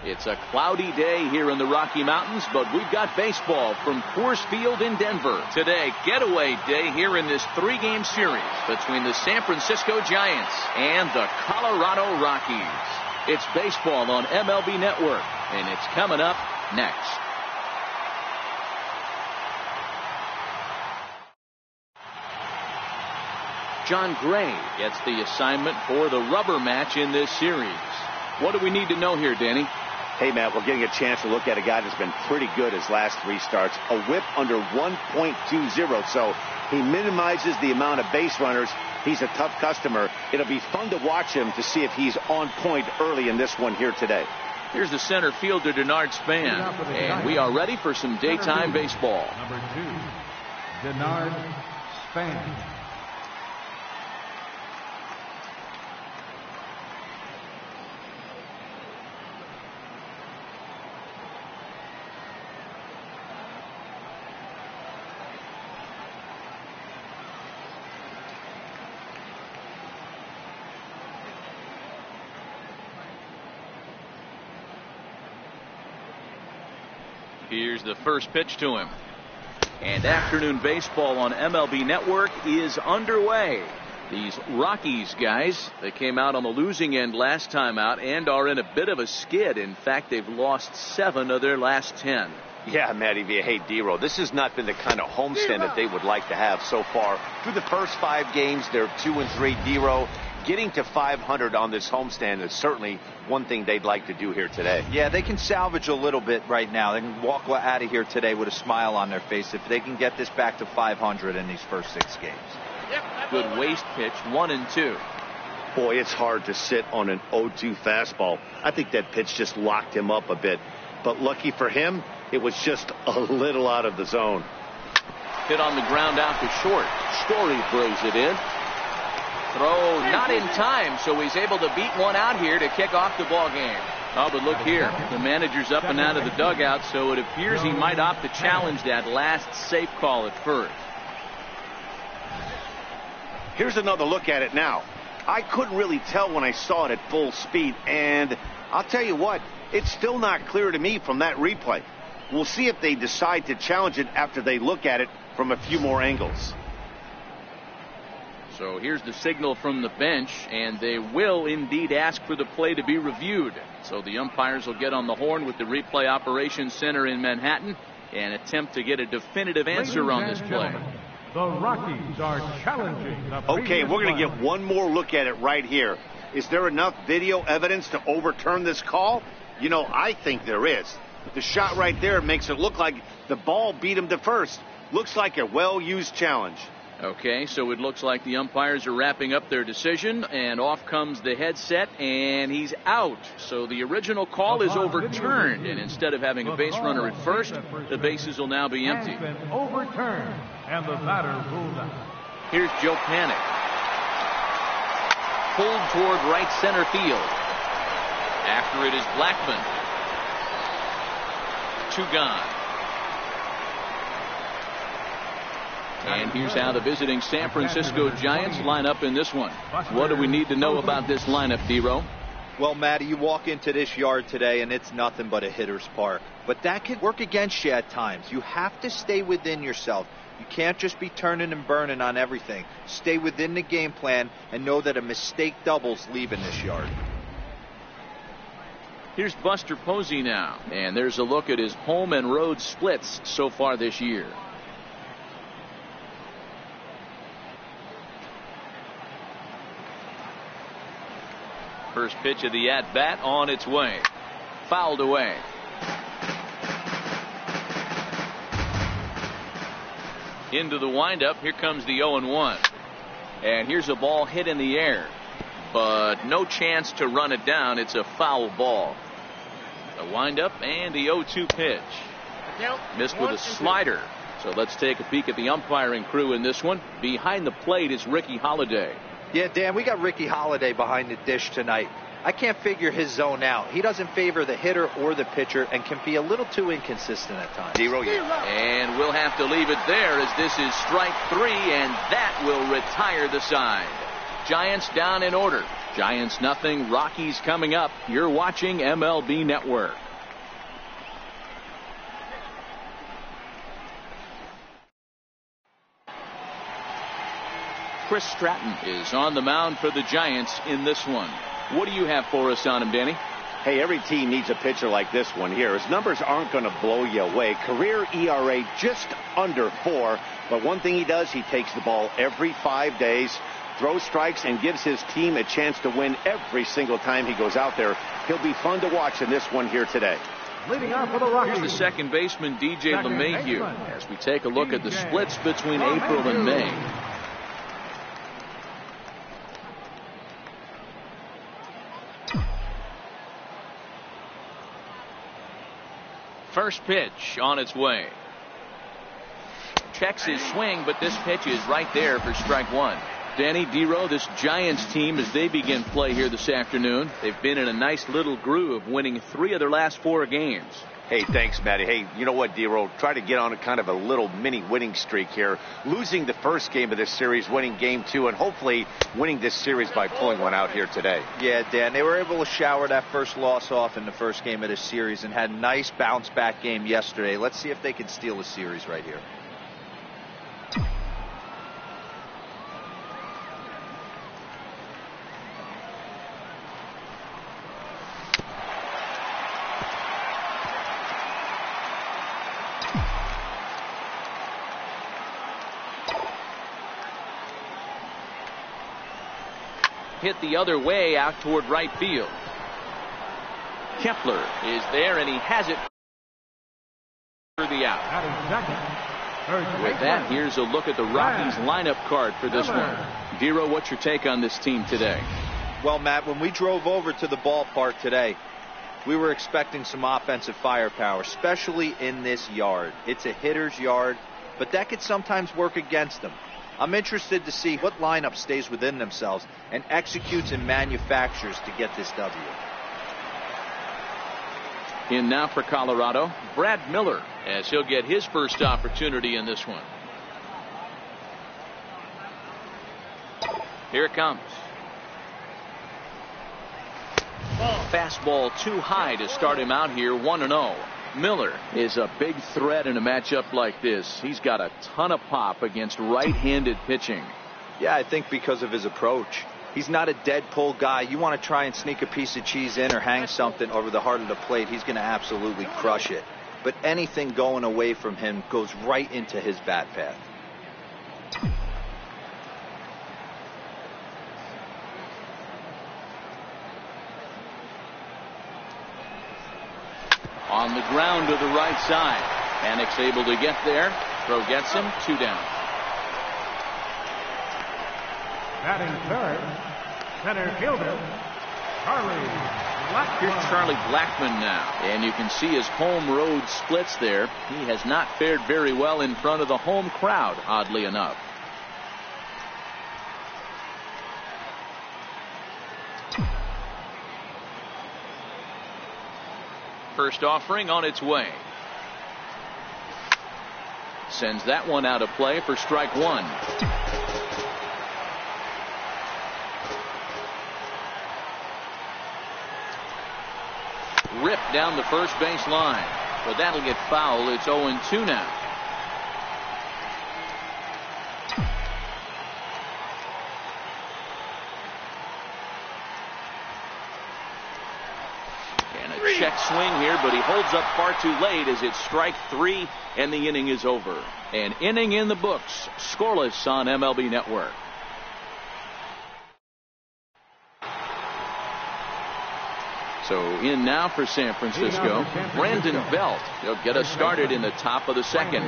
It's a cloudy day here in the Rocky Mountains, but we've got baseball from Coors Field in Denver. Today, getaway day here in this 3-game series between the San Francisco Giants and the Colorado Rockies. It's baseball on MLB Network, and it's coming up next. John Gray gets the assignment for the rubber match in this series. What do we need to know here, Danny? Hey, Matt, we're getting a chance to look at a guy that's been pretty good his last 3 starts. A whip under 1.20, so he minimizes the amount of base runners. He's a tough customer. It'll be fun to watch him to see if he's on point early in this one here today. Here's the center fielder, Denard Span, and we are ready for some daytime baseball. Number 2, Denard Span. Here's the first pitch to him. And afternoon baseball on MLB Network is underway. These Rockies guys, they came out on the losing end last time out and are in a bit of a skid. In fact, they've lost 7 of their last 10. Yeah, Matty V. Hey, D-Row, this has not been the kind of homestand that they would like to have so far. Through the first 5 games, they're 2-3. D-Row, getting to 500 on this homestand is certainly one thing they'd like to do here today. Yeah, they can salvage a little bit right now. They can walk out of here today with a smile on their face if they can get this back to 500 in these first 6 games. Good waist pitch, 1-2. Boy, it's hard to sit on an 0-2 fastball. I think that pitch just locked him up a bit. But lucky for him, it was just a little out of the zone. Hit on the ground out to short. Story throws it in. Throw not in time, so he's able to beat one out here to kick off the ball game. Oh, but look here. The manager's up and out of the dugout, so it appears he might opt to challenge that last safe call at first. Here's another look at it now. I couldn't really tell when I saw it at full speed, and I'll tell you what, it's still not clear to me from that replay. We'll see if they decide to challenge it after they look at it from a few more angles. So here's the signal from the bench, and they will indeed ask for the play to be reviewed. So the umpires will get on the horn with the replay operations center in Manhattan and attempt to get a definitive answer on this play. The Rockies are challenging the Okay, we're going to get one more look at it right here. Is there enough video evidence to overturn this call? You know, I think there is. The shot right there makes it look like the ball beat him to first. Looks like a well-used challenge. Okay, so it looks like the umpires are wrapping up their decision, and off comes the headset, and he's out. So the original call is overturned, and instead of having a base runner at first, the bases will now be empty. Overturned, and the batter ruled out. Here's Joe Panic. Pulled toward right center field. After it is Blackman. 2 gone. And here's how the visiting San Francisco Giants line up in this one. What do we need to know about this lineup, D-Row? Well, Matty, you walk into this yard today and it's nothing but a hitter's park. But that can work against you at times. You have to stay within yourself. You can't just be turning and burning on everything. Stay within the game plan and know that a mistake doubles leaving this yard. Here's Buster Posey now. And there's a look at his home and road splits so far this year. First pitch of the at-bat on its way. Fouled away. Into the windup. Here comes the 0-1. And here's a ball hit in the air. But no chance to run it down. It's a foul ball. The windup and the 0-2 pitch. Missed with a slider. So let's take a peek at the umpiring crew in this one. Behind the plate is Ricky Holiday. Yeah, Dan, we got Ricky Holiday behind the dish tonight. I can't figure his zone out. He doesn't favor the hitter or the pitcher and can be a little too inconsistent at times. And we'll have to leave it there as this is strike 3, and that will retire the side. Giants down in order. Giants nothing, Rockies coming up. You're watching MLB Network. Chris Stratton is on the mound for the Giants in this one. What do you have for us on him, Danny? Hey, every team needs a pitcher like this one here. His numbers aren't going to blow you away. Career ERA just under 4. But one thing he does, he takes the ball every 5 days, throws strikes, and gives his team a chance to win every single time he goes out there. He'll be fun to watch in this one here today. Leading off for the Rockies. Here's the second baseman, DJ LeMahieu, as we take a look at the splits between April and May. First pitch on its way. Checks his swing, but this pitch is right there for strike one. Danny Dero, this Giants team, as they begin play here this afternoon, they've been in a nice little groove, winning 3 of their last 4 games. Hey, thanks, Matty. Hey, you know what, Dero? Try to get on a kind of a little mini winning streak here. Losing the first game of this series, winning game 2, and hopefully winning this series by pulling one out here today. Yeah, Dan, they were able to shower that first loss off in the first game of this series and had a nice bounce back game yesterday. Let's see if they can steal the series right here. Hit the other way out toward right field. Kepler is there, and he has it for the out. With that, here's a look at the Rockies lineup card for this one. Dero, what's your take on this team today? Well, Matt, when we drove over to the ballpark today, we were expecting some offensive firepower, especially in this yard. It's a hitter's yard, but that could sometimes work against them. I'm interested to see what lineup stays within themselves and executes and manufactures to get this W. In now for Colorado, Brad Miller, as he'll get his first opportunity in this one. Here it comes. Fastball too high to start him out here, 1-0. Miller is a big threat in a matchup like this. He's got a ton of pop against right-handed pitching. Yeah, I think because of his approach. He's not a dead pull guy. You want to try and sneak a piece of cheese in or hang something over the heart of the plate, he's going to absolutely crush it. But anything going away from him goes right into his bat path. On the ground to the right side. Panic's able to get there. Throw gets him. 2 down. Batting third, center fielder, Charlie Blackmon. Here's Charlie Blackmon now. And you can see his home road splits there. He has not fared very well in front of the home crowd, oddly enough. First offering on its way. Sends that one out of play for strike one. Ripped down the first base line, but that'll get foul. It's 0-2 now. Check swing here, but he holds up far too late as it's strike 3 and the inning is over. An inning in the books, scoreless on MLB Network. So in now for San Francisco, Brandon Belt. He'll get us started in the top of the second.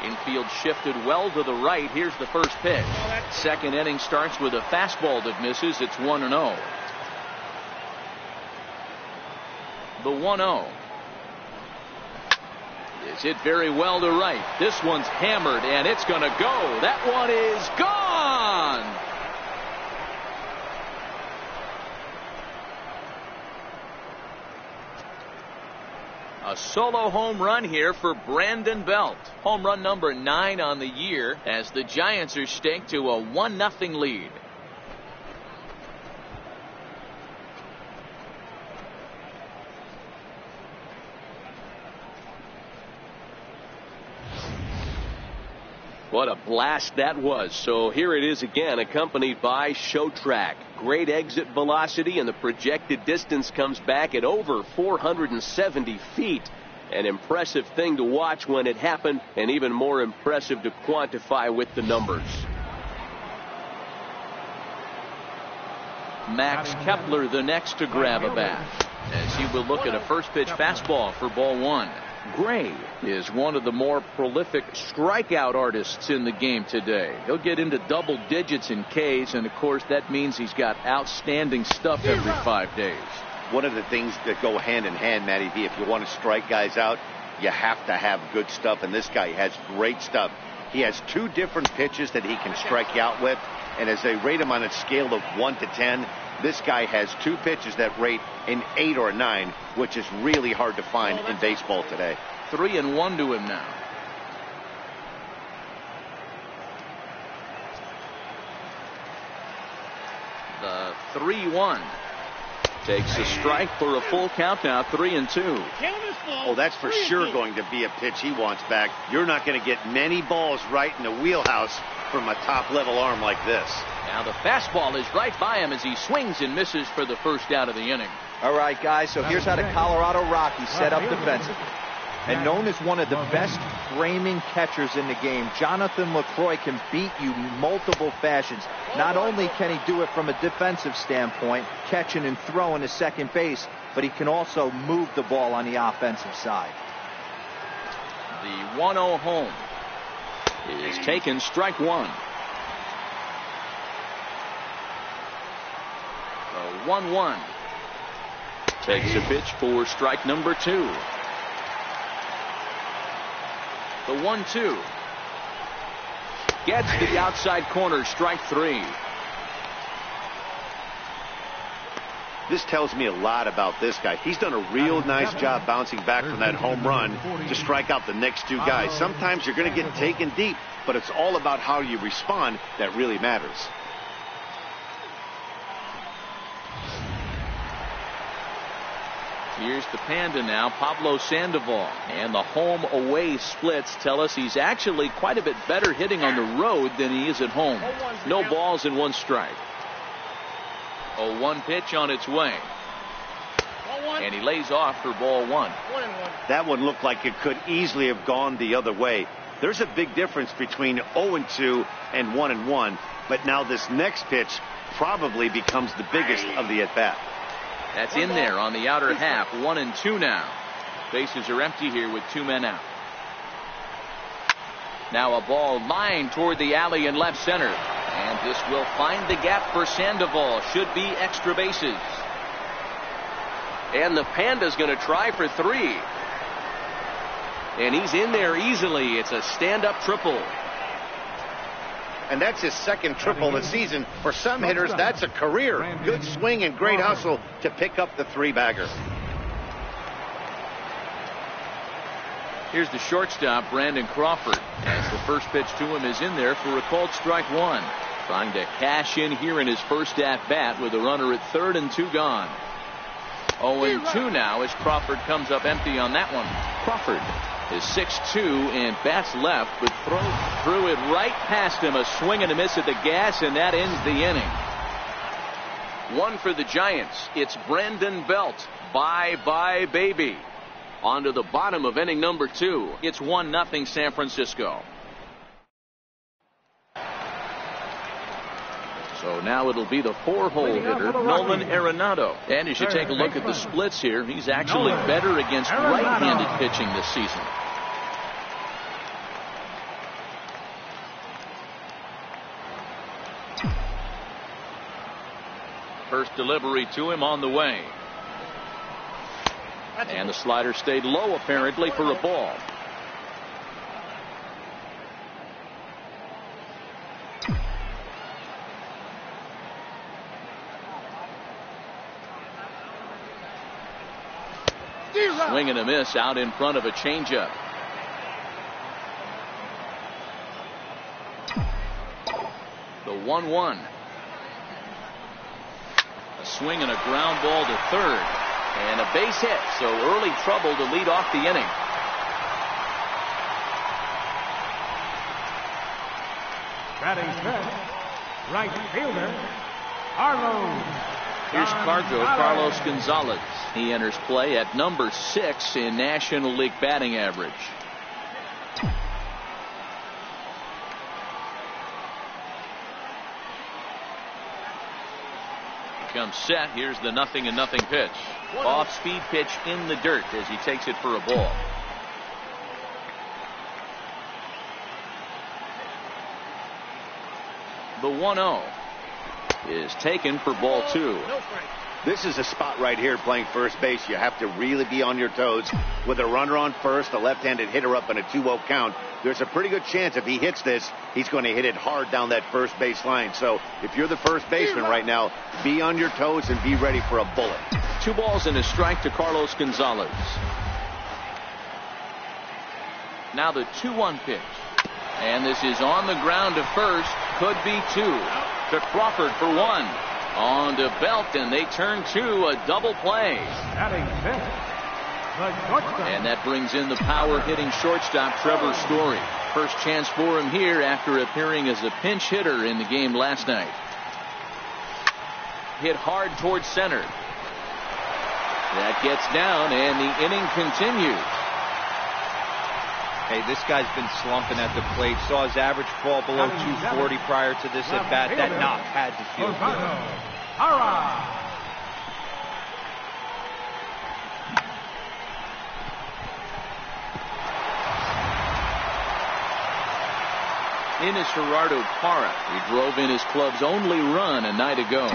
Infield shifted well to the right. Here's the first pitch. Second inning starts with a fastball that misses. It's 1-0. The 1-0 is hit very well to right. This one's hammered, and it's going to go. That one is gone. A solo home run here for Brandon Belt. Home run number 9 on the year as the Giants are staked to a 1-0 lead. What a blast that was. So here it is again, accompanied by Show Track. Great exit velocity, and the projected distance comes back at over 470 feet. An impressive thing to watch when it happened, and even more impressive to quantify with the numbers. Max Kepler the next to grab a bat, as he will look at a first pitch fastball for ball 1. Gray is one of the more prolific strikeout artists in the game today. He'll get into double digits in Ks, and of course that means he's got outstanding stuff every 5 days. One of the things that go hand in hand, Matty V, if you want to strike guys out, you have to have good stuff, and this guy has great stuff. He has 2 different pitches that he can strike you out with, and as they rate him on a scale of 1 to 10, this guy has 2 pitches that rate an 8 or a 9, which is really hard to find in baseball today. 3-1 to him now. The 3-1. Takes a strike for a full count now, 3-2. Oh, that's for sure going to be a pitch he wants back. You're not going to get many balls right in the wheelhouse from a top-level arm like this. Now the fastball is right by him as he swings and misses for the first out of the inning. All right, guys, so here's how the Colorado Rockies set up defensively. And known as one of the best framing catchers in the game, Jonathan LaCroix can beat you multiple fashions. Not only can he do it from a defensive standpoint, catching and throwing to second base, but he can also move the ball on the offensive side. The 1-0 home is taken, strike 1. The 1-1. Takes a pitch for strike number 2. The 1-2. Gets to the outside corner, strike 3. This tells me a lot about this guy. He's done a real nice job bouncing back from that home run to strike out the next 2 guys. Sometimes you're going to get taken deep, but it's all about how you respond that really matters. Here's the Panda now, Pablo Sandoval. And the home-away splits tell us he's actually quite a bit better hitting on the road than he is at home. No balls and 1 strike. A 1 pitch on its way. And he lays off for ball 1. That one looked like it could easily have gone the other way. There's a big difference between 0-2 and 1-1. But now this next pitch probably becomes the biggest of the at-bat. That's in there on the outer half. 1-2 now. Bases are empty here with 2 men out. Now a ball lined toward the alley in left center. And this will find the gap for Sandoval. Should be extra bases. And the Panda's going to try for 3. And he's in there easily. It's a stand-up triple. And that's his second triple of the season. For some hitters, that's a career. Good swing and great hustle to pick up the 3-bagger. Here's the shortstop, Brandon Crawford, as the first pitch to him is in there for a called strike 1. Trying to cash in here in his first at-bat with a runner at third and 2 gone. 0-2 now as Crawford comes up empty on that one. Crawford is 6'2" and bats left, but threw it right past him. A swing and a miss at the gas, and that ends the inning. 1 for the Giants. It's Brandon Belt. Bye-bye, baby. On to the bottom of inning number 2. It's 1-0 San Francisco. So now it'll be the 4-hole hitter, Nolan Arenado. And as you take a look at the splits here, he's actually better against right-handed pitching this season. First delivery to him on the way. And the slider stayed low apparently for a ball. Swing and a miss out in front of a changeup. The 1-1. A swing and a ground ball to third. And a base hit. So early trouble to lead off the inning. Batting fifth, right fielder, Carlos. Here's Carlos Gonzalez. He enters play at number 6 in National League batting average. He comes set. Here's the 0-0 pitch. Off-speed pitch in the dirt as he takes it for a ball. The 1-0 is taken for ball 2. This is a spot right here playing first base. You have to really be on your toes. With a runner on first, a left-handed hitter up in a 2-0 count, there's a pretty good chance if he hits this, he's going to hit it hard down that first base line. So if you're the first baseman right now, be on your toes and be ready for a bullet. 2 balls and a strike to Carlos Gonzalez. Now the 2-1 pitch. And this is on the ground to first. Could be 2. To Crawford for 1. On to Belt, and they turn to a double play. Batting fifth, the shortstop. And that brings in the power-hitting shortstop, Trevor Story. First chance for him here after appearing as a pinch hitter in the game last night. Hit hard towards center. That gets down, and the inning continues. Hey, this guy's been slumping at the plate. Saw his average fall below 240 prior to this at bat. That knock had to feel good. In is Gerardo Parra. He drove in his club's only run a night ago.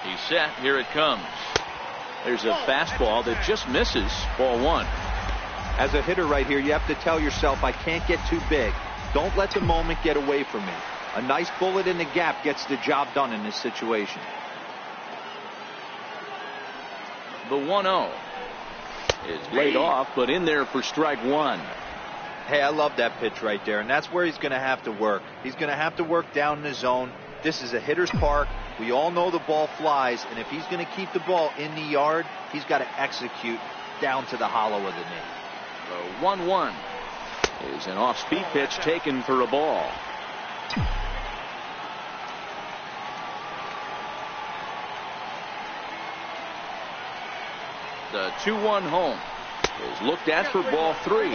He's set. Here it comes. There's a fastball that just misses. Ball 1. As a hitter right here, you have to tell yourself, I can't get too big. Don't let the moment get away from me. A nice bullet in the gap gets the job done in this situation. The 1-0 is laid off, but in there for strike 1. Hey, I love that pitch right there, and that's where he's going to have to work. He's going to have to work down in the zone. This is a hitter's park. We all know the ball flies, and if he's going to keep the ball in the yard, he's got to execute down to the hollow of the knee. The 1-1 is an off-speed pitch taken for a ball. The 2-1 home is looked at for ball 3.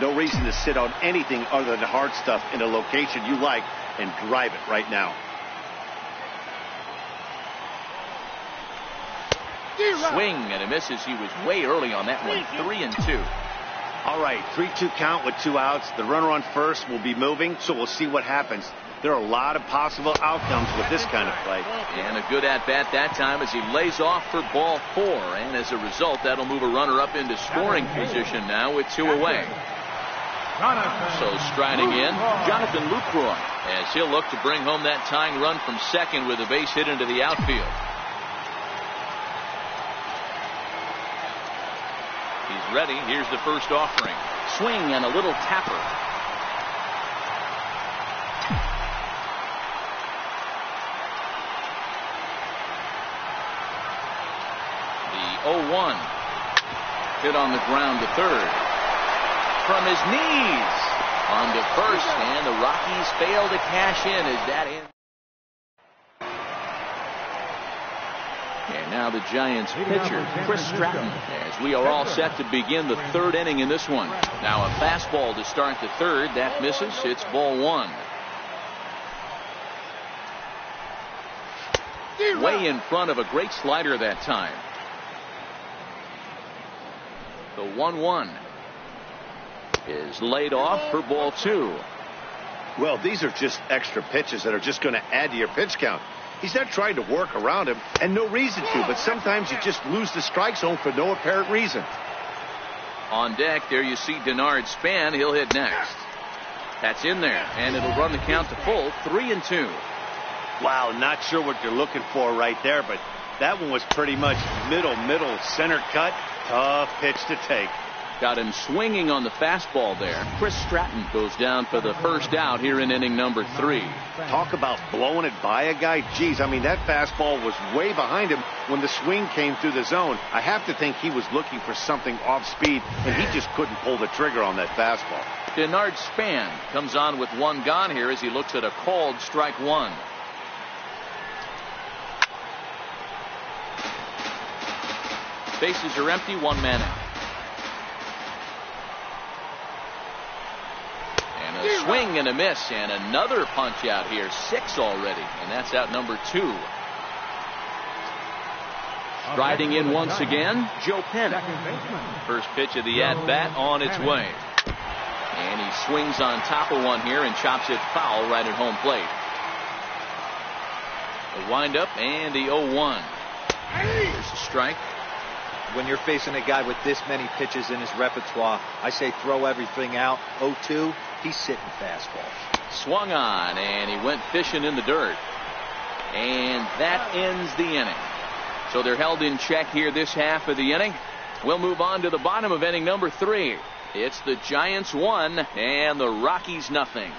No reason to sit on anything other than hard stuff in a location you like and drive it right now. Swing and a misses. He was way early on that one. 3-2. All right, 3-2 count with 2 outs. The runner on first will be moving, so we'll see what happens. There are a lot of possible outcomes with this kind of play. And a good at-bat that time as he lays off for ball 4. And as a result, that'll move a runner up into scoring position now with 2 away. So striding in, Jonathan Lucroy, as he'll look to bring home that tying run from second with a base hit into the outfield. He's ready. Here's the first offering. Swing and a little tapper. The 0-1 hit on the ground to third. From his knees on to first, and the Rockies fail to cash in as that ends. And now the Giants pitcher, Chris Stratton, as we are all set to begin the 3rd inning in this one. Now a fastball to start the 3rd. That misses. It's ball 1. Way in front of a great slider that time. The 1-1 is laid off for ball 2. Well, these are just extra pitches that are just going to add to your pitch count. He's not trying to work around him, and no reason to, but sometimes you just lose the strike zone for no apparent reason. On deck, there you see Denard Span. He'll hit next. That's in there, and it'll run the count to full. 3-2. Wow, not sure what you're looking for right there, but that one was pretty much middle, center cut. Tough pitch to take. Got him swinging on the fastball there. Chris Stratton goes down for the first out here in inning number 3. Talk about blowing it by a guy. Geez, I mean, that fastball was way behind him when the swing came through the zone. I have to think he was looking for something off speed, and he just couldn't pull the trigger on that fastball. Denard Span comes on with one gone here as he looks at a called strike 1. Bases are empty, 1 man out. And a swing and a miss, and another punch out here. 6 already, and that's out number 2. Striding in once again, Joe Penn. First pitch of the at-bat on its way. And he swings on top of one here and chops it foul right at home plate. The windup and the 0-1. Here's a strike. When you're facing a guy with this many pitches in his repertoire, I say throw everything out. 0-2, he's sitting fastball. Swung on, and he went fishing in the dirt. And that ends the inning. So they're held in check here this half of the inning. We'll move on to the bottom of inning number 3. It's the Giants 1 and the Rockies nothing.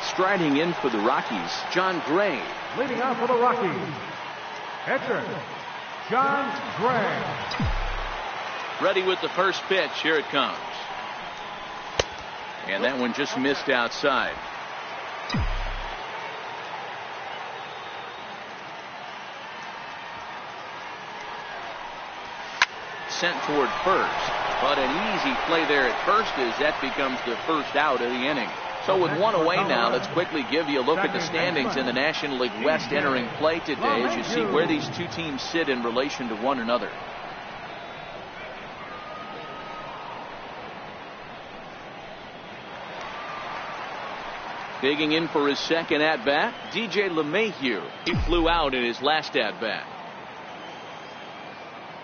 Striding in for the Rockies, John Gray. Leading off for the Rockies, pitcher, John Gray. Ready with the first pitch. Here it comes. And that one just missed outside. Sent toward first, but an easy play there at first as that becomes the first out of the inning. So with 1 away now, let's quickly give you a look at the standings in the National League West entering play today as you see where these two teams sit in relation to one another. Digging in for his second at-bat, DJ LeMahieu. He flew out in his last at-bat.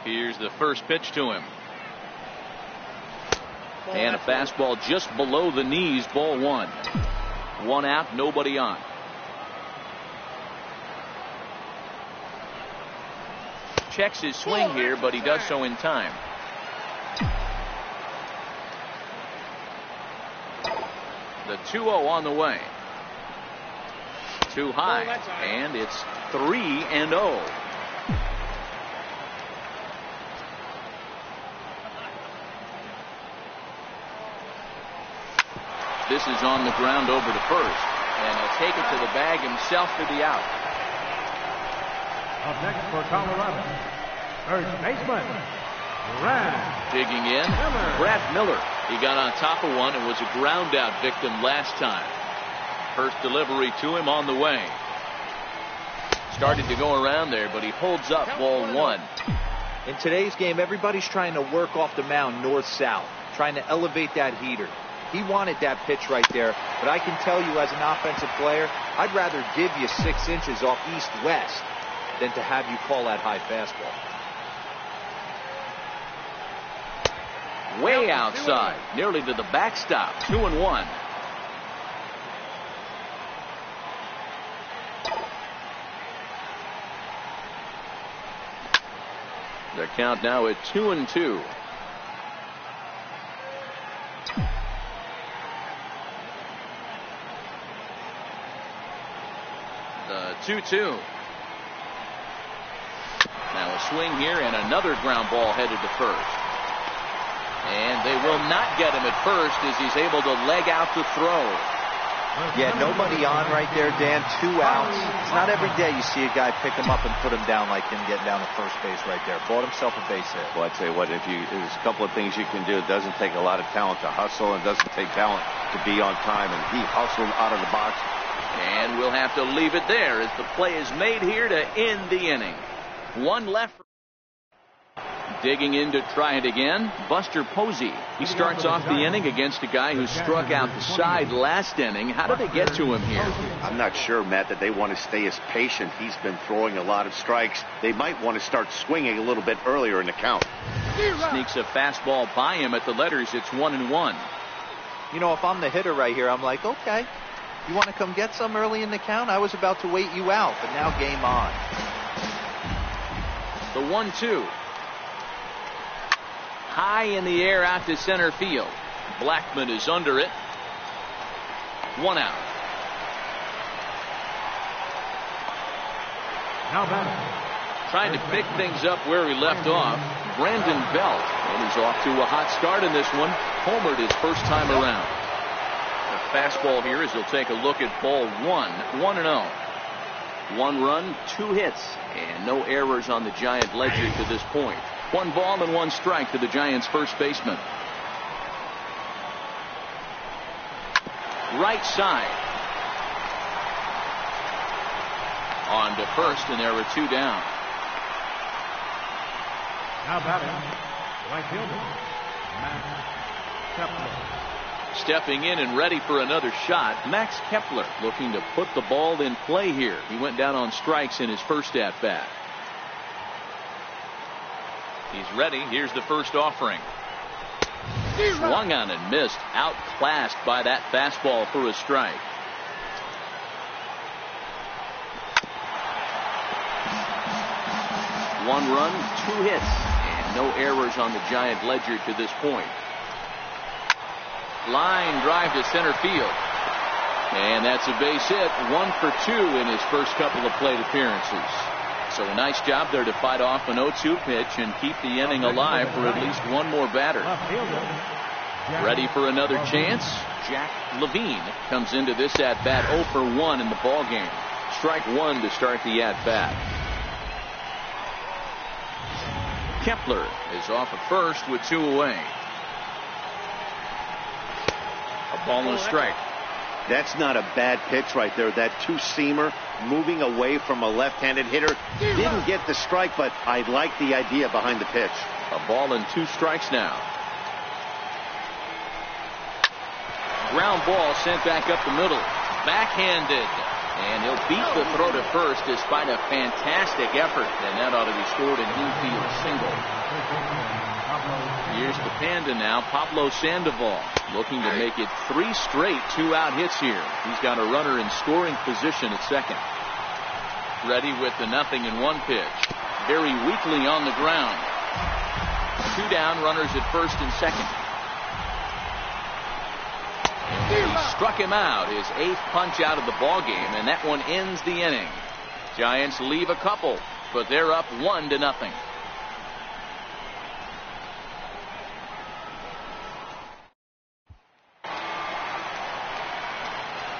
Here's the first pitch to him. And a fastball just below the knees, ball 1. 1 out, nobody on. Checks his swing here, but he does so in time. The 2-0 on the way. Too high, and it's 3-0. This is on the ground over to first, and he'll take it to the bag himself for the out. Up next for Colorado, first baseman, Brad. Digging in, Brad Miller. He got on top of one and was a ground out victim last time. First delivery to him on the way. Started to go around there, but he holds up, ball 1. In today's game, everybody's trying to work off the mound north-south, trying to elevate that heater. He wanted that pitch right there, but I can tell you as an offensive player, I'd rather give you 6 inches off east-west than to have you call that high fastball. Way outside, nearly to the backstop, 2-1. The count now at 2-2. The 2-2. Now a swing here and another ground ball headed to first. And they will not get him at first as he's able to leg out the throw. Yeah, nobody on right there, Dan. 2 outs. It's not every day you see a guy pick him up and put him down like him getting down to first base right there. Bought himself a base hit. Well, I'd say what, there's a couple of things you can do. It doesn't take a lot of talent to hustle, and it doesn't take talent to be on time, and he hustled out of the box. And we'll have to leave it there as the play is made here to end the inning. 1 left. Digging in to try it again, Buster Posey. He starts off the inning against a guy who struck out the side last inning. How did they get to him here? I'm not sure, Matt, that they want to stay as patient. He's been throwing a lot of strikes. They might want to start swinging a little bit earlier in the count. Sneaks a fastball by him at the letters. It's 1-1. You know, if I'm the hitter right here, I'm like, okay, you want to come get some early in the count? I was about to wait you out, but now game on. The 1-2. High in the air out to center field. Blackman is under it. 1 out. Now batting. Trying to pick things up where he left off, Brandon Belt. And he's off to a hot start in this one. Homered his first time around. The fastball here as he'll take a look at ball 1. 1-0. 1 run, 2 hits, and no errors on the Giant ledger to this point. 1 ball and 1 strike to the Giants' first baseman. Right side. On to first, and there are 2 down. Now batting. Right fielder. Max Kepler. Stepping in and ready for another shot, Max Kepler looking to put the ball in play here. He went down on strikes in his first at-bat. He's ready. Here's the first offering. Swung on and missed. Outclassed by that fastball for a strike. One run, 2 hits, and no errors on the Giant ledger to this point. Line drive to center field. And that's a base hit. 1 for 2 in his first couple of plate appearances. So a nice job there to fight off an 0-2 pitch and keep the inning alive for at least one more batter. Ready for another chance? Jack Levine comes into this at-bat 0 for 1 in the ballgame. Strike 1 to start the at-bat. Kepler is off at first with 2 away. A ball and a strike. That's not a bad pitch right there. That 2-seamer moving away from a left-handed hitter. Didn't get the strike, but I like the idea behind the pitch. A ball and 2 strikes now. Ground ball sent back up the middle. Backhanded. And he'll beat the throw to first despite a fantastic effort. And that ought to be scored an infield single. Here's the Panda now, Pablo Sandoval, looking to make it 3 straight 2-out hits here. He's got a runner in scoring position at second. Ready with the 0-1 pitch. Very weakly on the ground. 2 down, runners at first and second. And he struck him out, his 8th punch out of the ballgame, and that one ends the inning. Giants leave a couple, but they're up 1-0.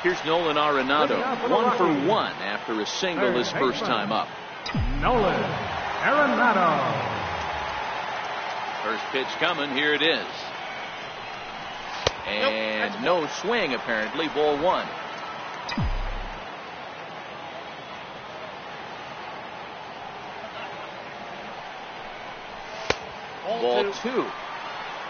Here's Nolan Arenado, 1 for 1 after a single his first time up. Nolan Arenado. First pitch coming, here it is. And no swing apparently, ball 1. Ball 2.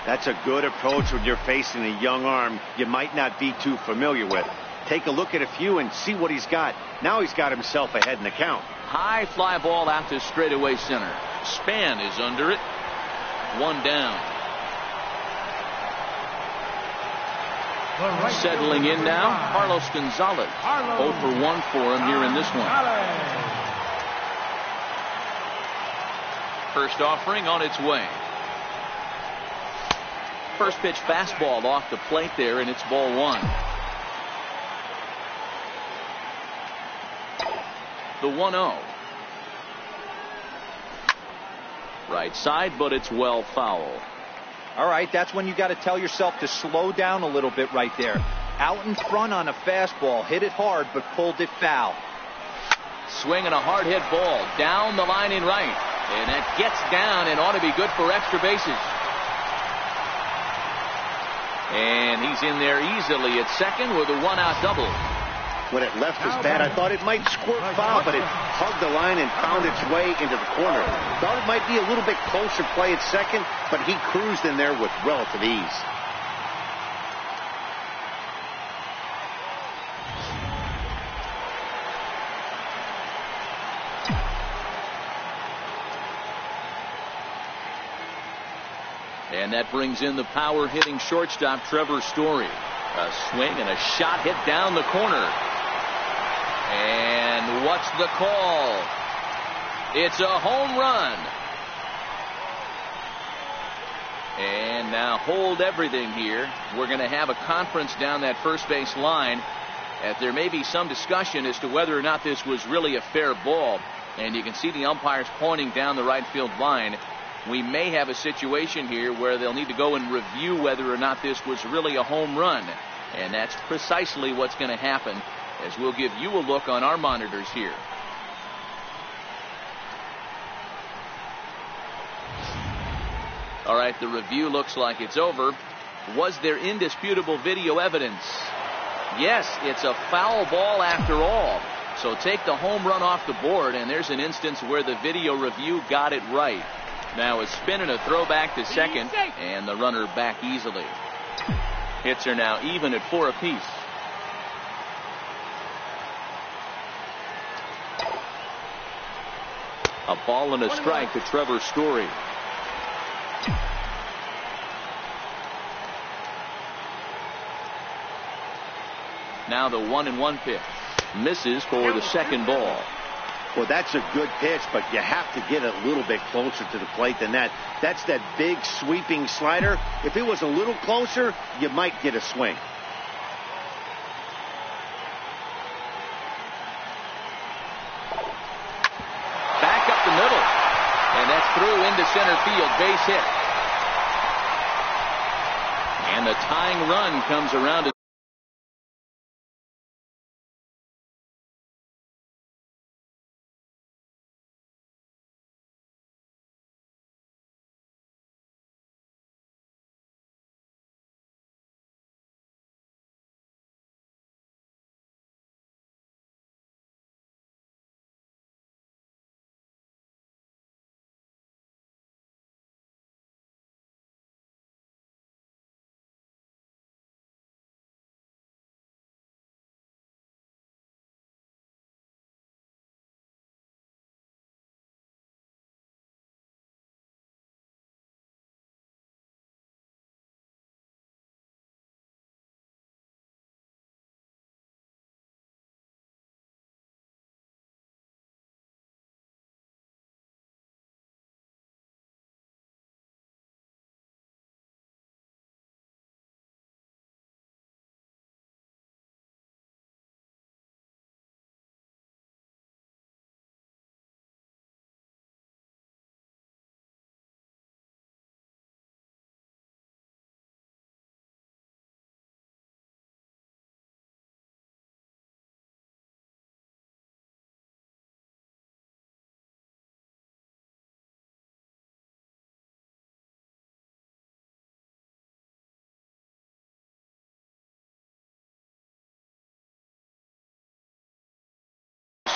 That's a good approach when you're facing a young arm you might not be too familiar with. Take a look at a few and see what he's got. Now he's got himself ahead in the count. High fly ball out to straightaway center. Span is under it. 1 down. Settling in now, Carlos Gonzalez. 0 for 1 for him here in this one. First offering on its way. First pitch fastball off the plate there, and it's ball 1. The 1-0. Right side, but it's well foul. All right, that's when you got to tell yourself to slow down a little bit right there. Out in front on a fastball, hit it hard, but pulled it foul. Swinging a hard hit ball down the line in right. And that gets down and ought to be good for extra bases. And he's in there easily at second with a 1-out double. When it left his bat, I thought it might squirt foul, but it hugged the line and found its way into the corner. Thought it might be a little bit closer play at second, but he cruised in there with relative ease. And that brings in the power hitting shortstop Trevor Story. A swing and a shot hit down the corner. And what's the call? It's a home run. And now hold everything here. We're going to have a conference down that first base line, as there may be some discussion as to whether or not this was really a fair ball. And you can see the umpires pointing down the right field line. We may have a situation here where they'll need to go and review whether or not this was really a home run. And that's precisely what's going to happen, as we'll give you a look on our monitors here. All right, the review looks like it's over. Was there indisputable video evidence? Yes, it's a foul ball after all. So take the home run off the board, and there's an instance where the video review got it right. Now a spin and a throw back to second, and the runner back easily. Hits are now even at 4 apiece. A ball and a strike to Trevor Story. Now the 1-1 pitch. Misses for the second ball. Well, that's a good pitch, but you have to get a little bit closer to the plate than that. That's that big sweeping slider. If it was a little closer, you might get a swing. Back up the middle. And that's through into center field. Base hit. And the tying run comes around.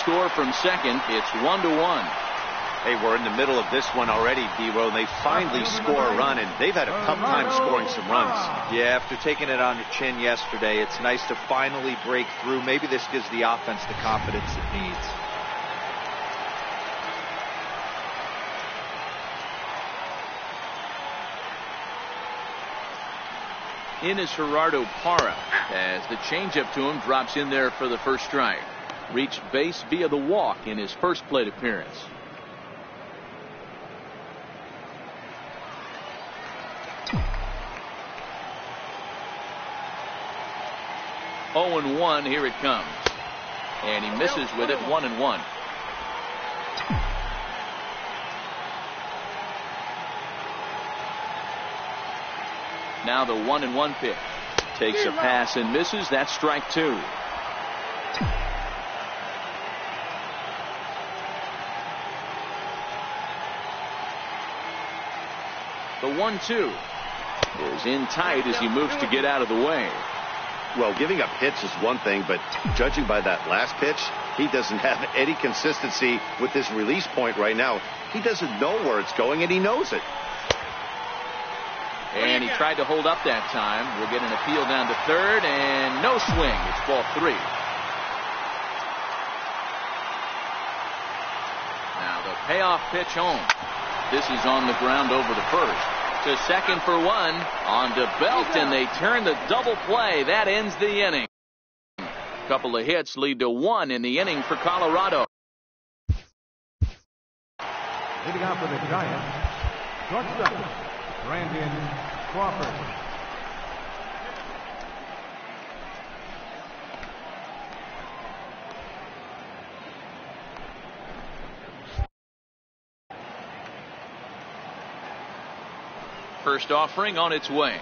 Score from second. It's 1-1. Hey, we're in the middle of this one already, D-Row. They finally score a run, and they've had a tough time scoring some runs. Yeah, after taking it on the chin yesterday, it's nice to finally break through. Maybe this gives the offense the confidence it needs. In is Gerardo Parra, as the changeup to him drops in there for the first strike. Reached base via the walk in his first plate appearance. Oh and 1, here it comes. And he misses with it. 1-1. Now the 1-1 pitch. Takes a pass and misses. That's strike 2. The 1-2 is in tight as he moves to get out of the way. Well, giving up hits is one thing, but judging by that last pitch, he doesn't have any consistency with his release point right now. He doesn't know where it's going, and he knows it. And he tried to hold up that time. We'll get an appeal down to third, and no swing. It's ball 3. Now the payoff pitch home. This is on the ground over the first. To second for one. On to Belt, and they turn the double play. That ends the inning. A couple of hits lead to one in the inning for Colorado. Leading out for the Giants, shortstop, Brandon Crawford. First offering on its way.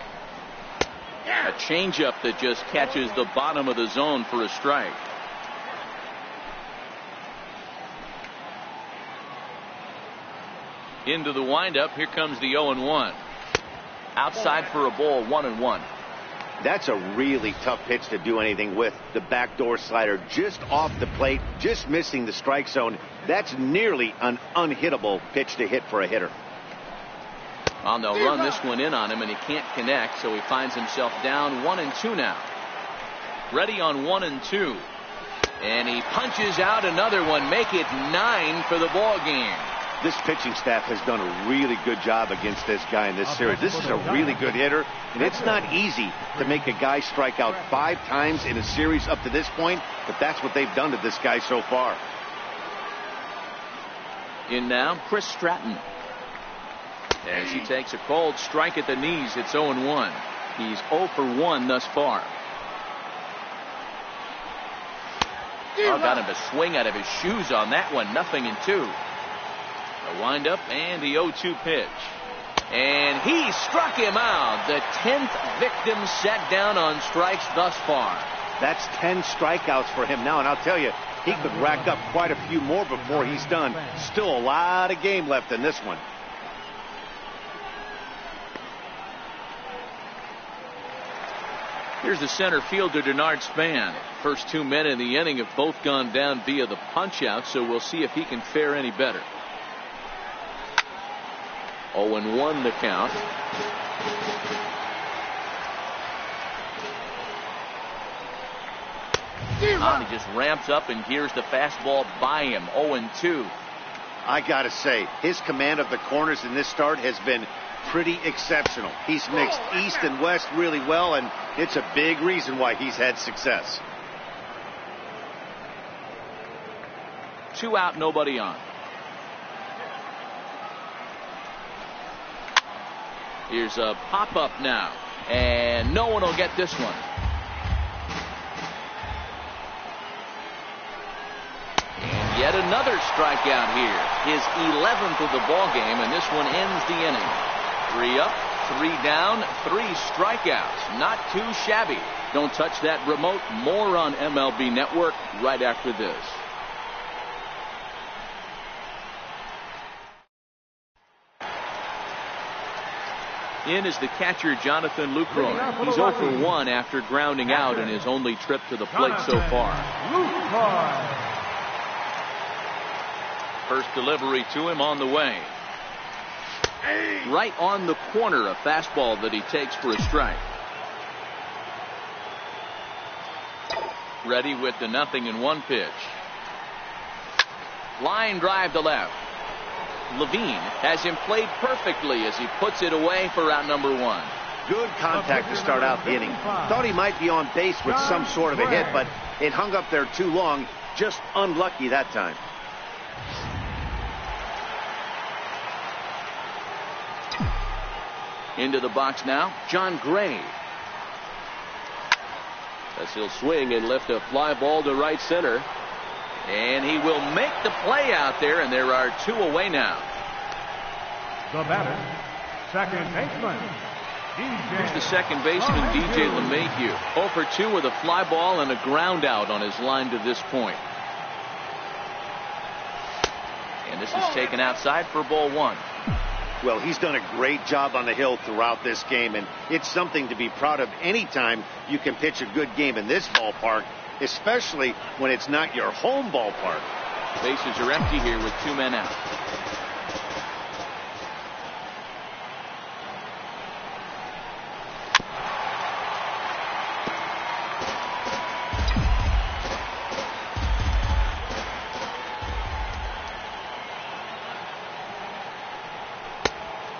A changeup that just catches the bottom of the zone for a strike. Into the windup. Here comes the 0-1. Outside for a ball, 1-1. That's a really tough pitch to do anything with. The backdoor slider just off the plate, just missing the strike zone. That's nearly an unhittable pitch to hit for a hitter. Well, they'll run this one in on him, and he can't connect, so he finds himself down 1-2 now. Ready on 1-2. And he punches out another one, make it 9 for the ball game. This pitching staff has done a really good job against this guy in this series. This is a really good hitter, and it's not easy to make a guy strike out 5 times in a series up to this point, but that's what they've done to this guy so far. In now, Chris Stratton. As he takes a cold strike at the knees, it's 0-1. He's 0 for 1 thus far. Oh, got him to swing out of his shoes on that one. 0-2. A windup and the 0-2 pitch. And he struck him out. The 10th victim set down on strikes thus far. That's 10 strikeouts for him now, and I'll tell you, he could rack up quite a few more before he's done. Still a lot of game left in this one. Here's the center fielder, Denard Span. First 2 men in the inning have both gone down via the punch-out, so we'll see if he can fare any better. 0-1 the count. And he just ramps up and gears the fastball by him. 0-2. I gotta say, his command of the corners in this start has been pretty exceptional. He's mixed east and west really well, and it's a big reason why he's had success. 2 out, nobody on. Here's a pop-up now, and no one will get this one. And yet another strikeout here. His 11th of the ball game, and this one ends the inning. 3 up, 3 down, 3 strikeouts. Not too shabby. Don't touch that remote. More on MLB Network right after this. In is the catcher, Jonathan Lucroy. He's 0 for 1 after grounding out in his only trip to the plate so far. First delivery to him on the way. Right on the corner, a fastball that he takes for a strike. Ready with the 0-1 pitch. Line drive to left. Levine has him played perfectly as he puts it away for out number 1. Good contact to start out the inning. Thought he might be on base with some sort of a hit, but it hung up there too long. Just unlucky that time. Into the box now, John Gray. As he'll swing and lift a fly ball to right center. And he will make the play out there, and there are 2 away now. The batter, second baseman, DJ. Here's the second baseman, DJ LeMahieu. 0 for 2 with a fly ball and a ground out on his line to this point. And this is taken outside for ball 1. Well, he's done a great job on the hill throughout this game, and it's something to be proud of anytime you can pitch a good game in this ballpark, especially when it's not your home ballpark. Bases are empty here with 2 men out.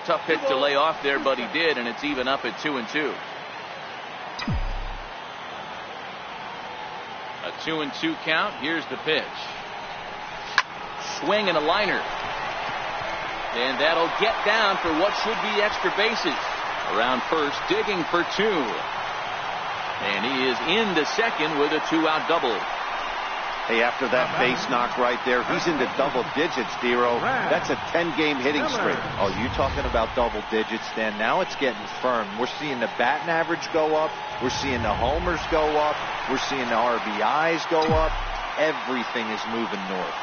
tough hit to lay off there, but he did, and it's even up at 2-2. A 2-2 count. Here's the pitch. Swing and a liner. And that'll get down for what should be extra bases. Around first, digging for 2. And he is into second with a 2-out double. Hey, after that base knock right there, he's into double digits, Dero. That's a 10-game hitting streak. Oh, you talking about double digits, Dan? Now it's getting firm. We're seeing the batting average go up. We're seeing the homers go up. We're seeing the RBIs go up. Everything is moving north.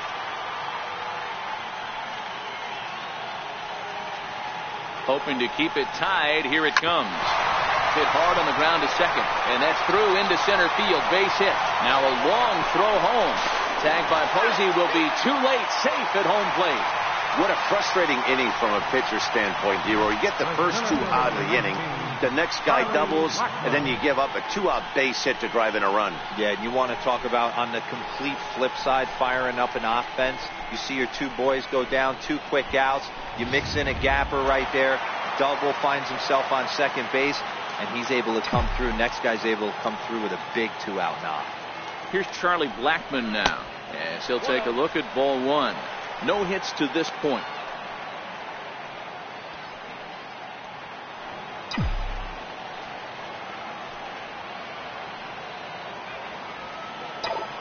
Hoping to keep it tied. Here it comes. Hit hard on the ground to second, and that's through into center field. Base hit. Now a long throw home. Tagged by Posey will be too late. Safe at home plate. What a frustrating inning from a pitcher's standpoint, Dero. You get the first 2 out of the inning. The next guy doubles, and then you give up a 2-out base hit to drive in a run. Yeah, and you want to talk about on the complete flip side, firing up an offense. You see your 2 boys go down, 2 quick outs. You mix in a gapper right there. Double finds himself on second base, and he's able to come through. Next guy's able to come through with a big 2-out knock. Here's Charlie Blackmon now, as he'll take a look at ball 1. No hits to this point.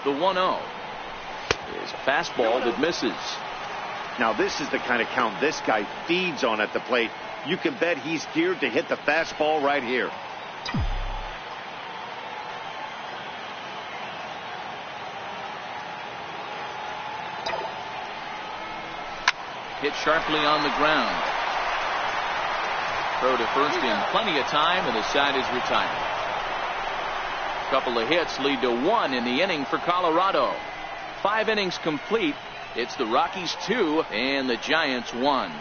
The 1-0 is a fastball that misses. Now this is the kind of count this guy feeds on at the plate. You can bet he's geared to hit the fastball right here. Hit sharply on the ground. Throw to first in plenty of time, and the side is retired. Couple of hits lead to 1 in the inning for Colorado. 5 innings complete. It's the Rockies 2 and the Giants 1.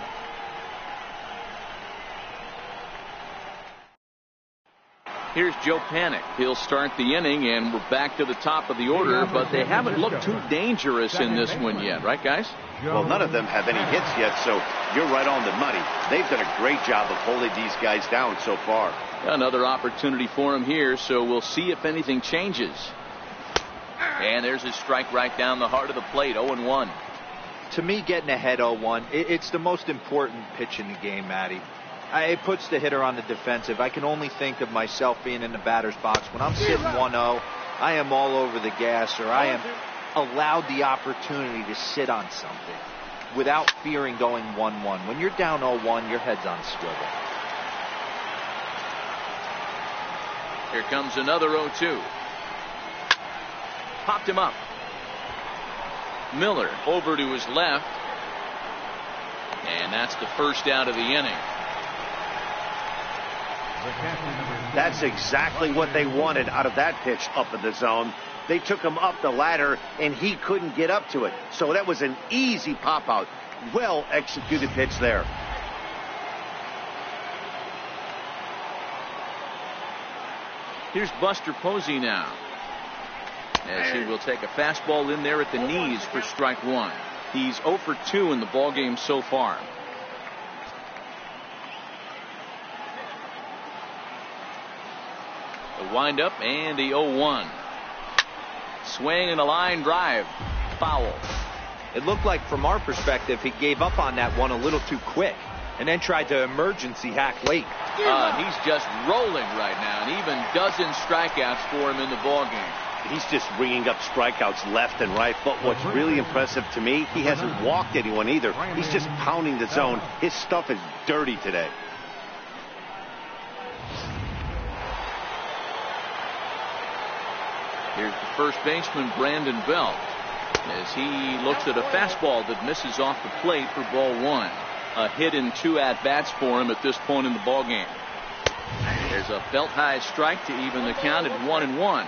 Here's Joe Panik. He'll start the inning, and we're back to the top of the order, but they haven't looked too dangerous in this one yet, right, guys? Well, none of them have any hits yet, so you're right on the money. They've done a great job of holding these guys down so far. Another opportunity for them here, so we'll see if anything changes. And there's a strike right down the heart of the plate, 0-1. To me, getting ahead 0-1, it's the most important pitch in the game, Matty. It puts the hitter on the defensive. I can only think of myself being in the batter's box. When I'm sitting 1-0, I am all over the gas, or I am allowed the opportunity to sit on something without fearing going 1-1. When you're down 0-1, your head's on swivel. Here comes another 0-2. Popped him up. Miller over to his left. And that's the first out of the inning. That's exactly what they wanted out of that pitch up in the zone. They took him up the ladder, and he couldn't get up to it. So that was an easy pop-out. Well-executed pitch there. Here's Buster Posey now, as he will take a fastball in there at the knees for strike 1. He's 0 for 2 in the ballgame so far. The windup and the 0-1. Swing and a line drive. Foul. It looked like, from our perspective, he gave up on that one a little too quick and then tried to emergency hack late. He's just rolling right now, and even dozens strikeouts for him in the ballgame. He's just ringing up strikeouts left and right. But what's really impressive to me, he hasn't walked anyone either. He's just pounding the zone. His stuff is dirty today. Here's the first baseman, Brandon Belt, as he looks at a fastball that misses off the plate for ball 1. A hit in 2 at-bats for him at this point in the ballgame. There's a belt high strike to even the count at 1-1.